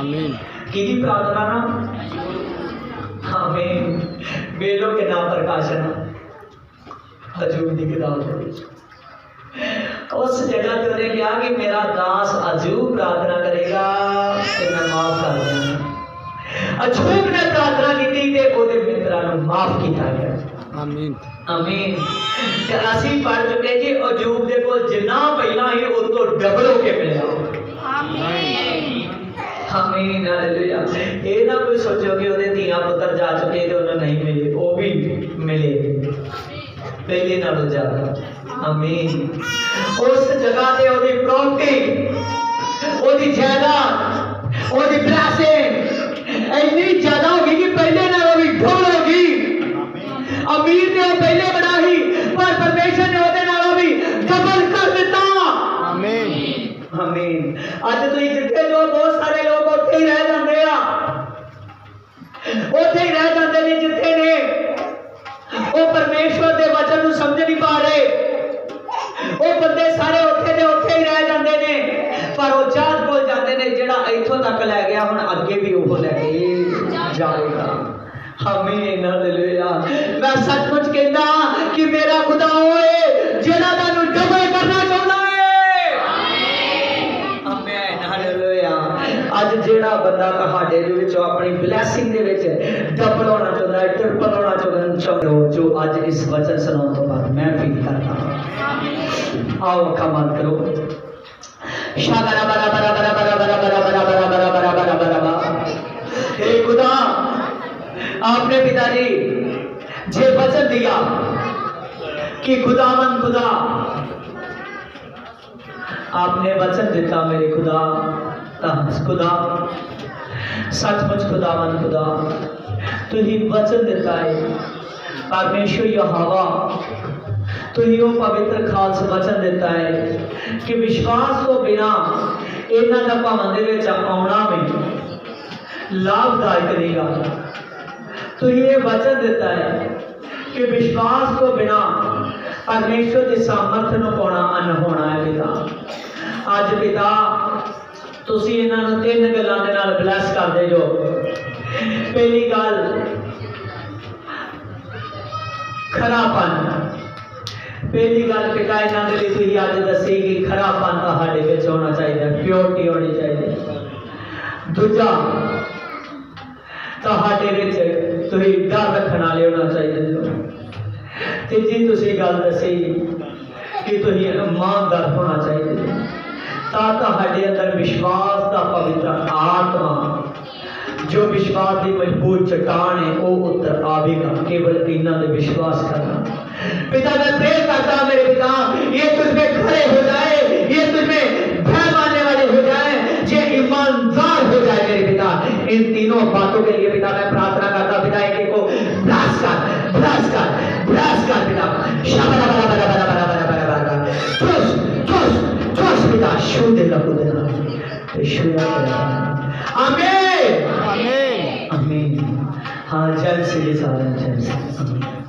आमीन। किहदी प्रार्थना ना? आमीन। बेलो के नाम प्रकाशन अजूब की किताब दे विच उस जगह पे उन्हें कहा कि मेरा दास अजूब प्रार्थना करेगा तो मैं माफ कर दूंगा। अजूब ने प्रार्थना की ते ओदे मित्रां नूं माफ किया गया, आमीन, आमीन। ते असीं पढ़ चुके जी अजूब दे कोल जिन्ना पहला ही उस तो डबल होके मिलिया, आमीन, आमीन, हालेलुया। ये ना कोई सोचो कि ओदे धीआं पुत्र जा चुके ते उन्हें नहीं मिले, वो भी मिले पहले नालों ज्यादा, आमीन। उस जगह ते ओदी प्रॉपर्टी, ओदी जायदाद, ओदी ब्लेसिंग इतनी ज्यादा होगी कि पहले नालों भी डबल होगी। अमीर ने पहले बढ़ाई पर परमेश्वर ने ओदे नालों भी डबल कर दिता, आमीन, आमीन। आज तो जिथे जो बहुत सारे लोग उत्थे ही रह जाते हैं, उत्थे ही रह जाते हैं जिथे ने वो परमेश्वर के वचन को समझ नहीं पा रहे। वो बंदे सारे उत्थे दे उत्थे ही रह जाते हैं, पर वो जात भुल जाते हैं जिहड़ा इत्थों तक लै गया हुण अगे भी वो लैके जाएगा, आमीन, हालेलुया। मैं सचमुच कहना कि मेरा खुदा होए जिहड़ा तुहानू डबल करना चाहुंदा है, आमीन, हालेलुया। अज जिहड़ा बंदा तुहाडे दे विच अपनी ब्लैसिंग दे विच डबल होना चाहुंदा है, ट्रिपल होना चाहुंदा है, जो अज इस वचन सुनाउण तो बाद मैं फील करता हूं। आओ अखा मत करो। शागरा बरा बरा बरा बरा बरा बरा बरा बरा बरा बरा बरा बरा बरा। हे खुदा, आपने पिताजी जे वचन दिया कि खुदावन खुदा, आपने वचन दिता मेरे खुदा, खुदा सचमुच खुदावन खुदा तू ही वचन दिता है परमेश्वर यहोवा, तो यो पवित्र खालस वचन देता है कि विश्वास तो बिना इन्हां दा भवन दे विच आउणा भी लाभदायक नहींगा। तो ये वचन देता है कि विश्वास तो बिना परमेश्वर की सामर्थ नूं पाउणा अनहोणा है। पिता अज पिता तुसीं इन्हां नूं 3 गल्लां दे नाल ब्लैस कर दे। जो पहली गल खरापन, पहली गल पिता इन्हां दे लई तुसीं अज दसी कि खरापन तुहाडे विच होना चाहिए, प्योरिटी होनी चाहिए। दूजा तुहाडे विच तुसीं डर रखण वाले होना चाहिए। तीजी तुसीं गल दसी कि तुसीं ईमानदार होना चाहिए, तां तुहाडे अंदर विश्वास का पवित्र आत्मा जो विश्वास की मजबूत चट्टान है वो उतर आवेगा। केवल इन्हां दे विश्वास करना। पिता मैं प्रे करता मेरे पिता ये तुझमें खड़े हो जाए, ये तुझमें भय मानने वाले हो जाए, ये ईमानदार हो जाए मेरे पिता। इन तीनों बातों के लिए पिता मैं प्रार्थना करता। पिता एक को ब्लास कर, ब्लास कर, ब्लास कर पिता। शाबरा बरा बरा बरा बरा बरा बरा बरा जोश जोश जोश पिता शू दे लगो देना ईश्वर आमीन, आमीन, आमीन। हाँ जय श्री सारा जय श्री।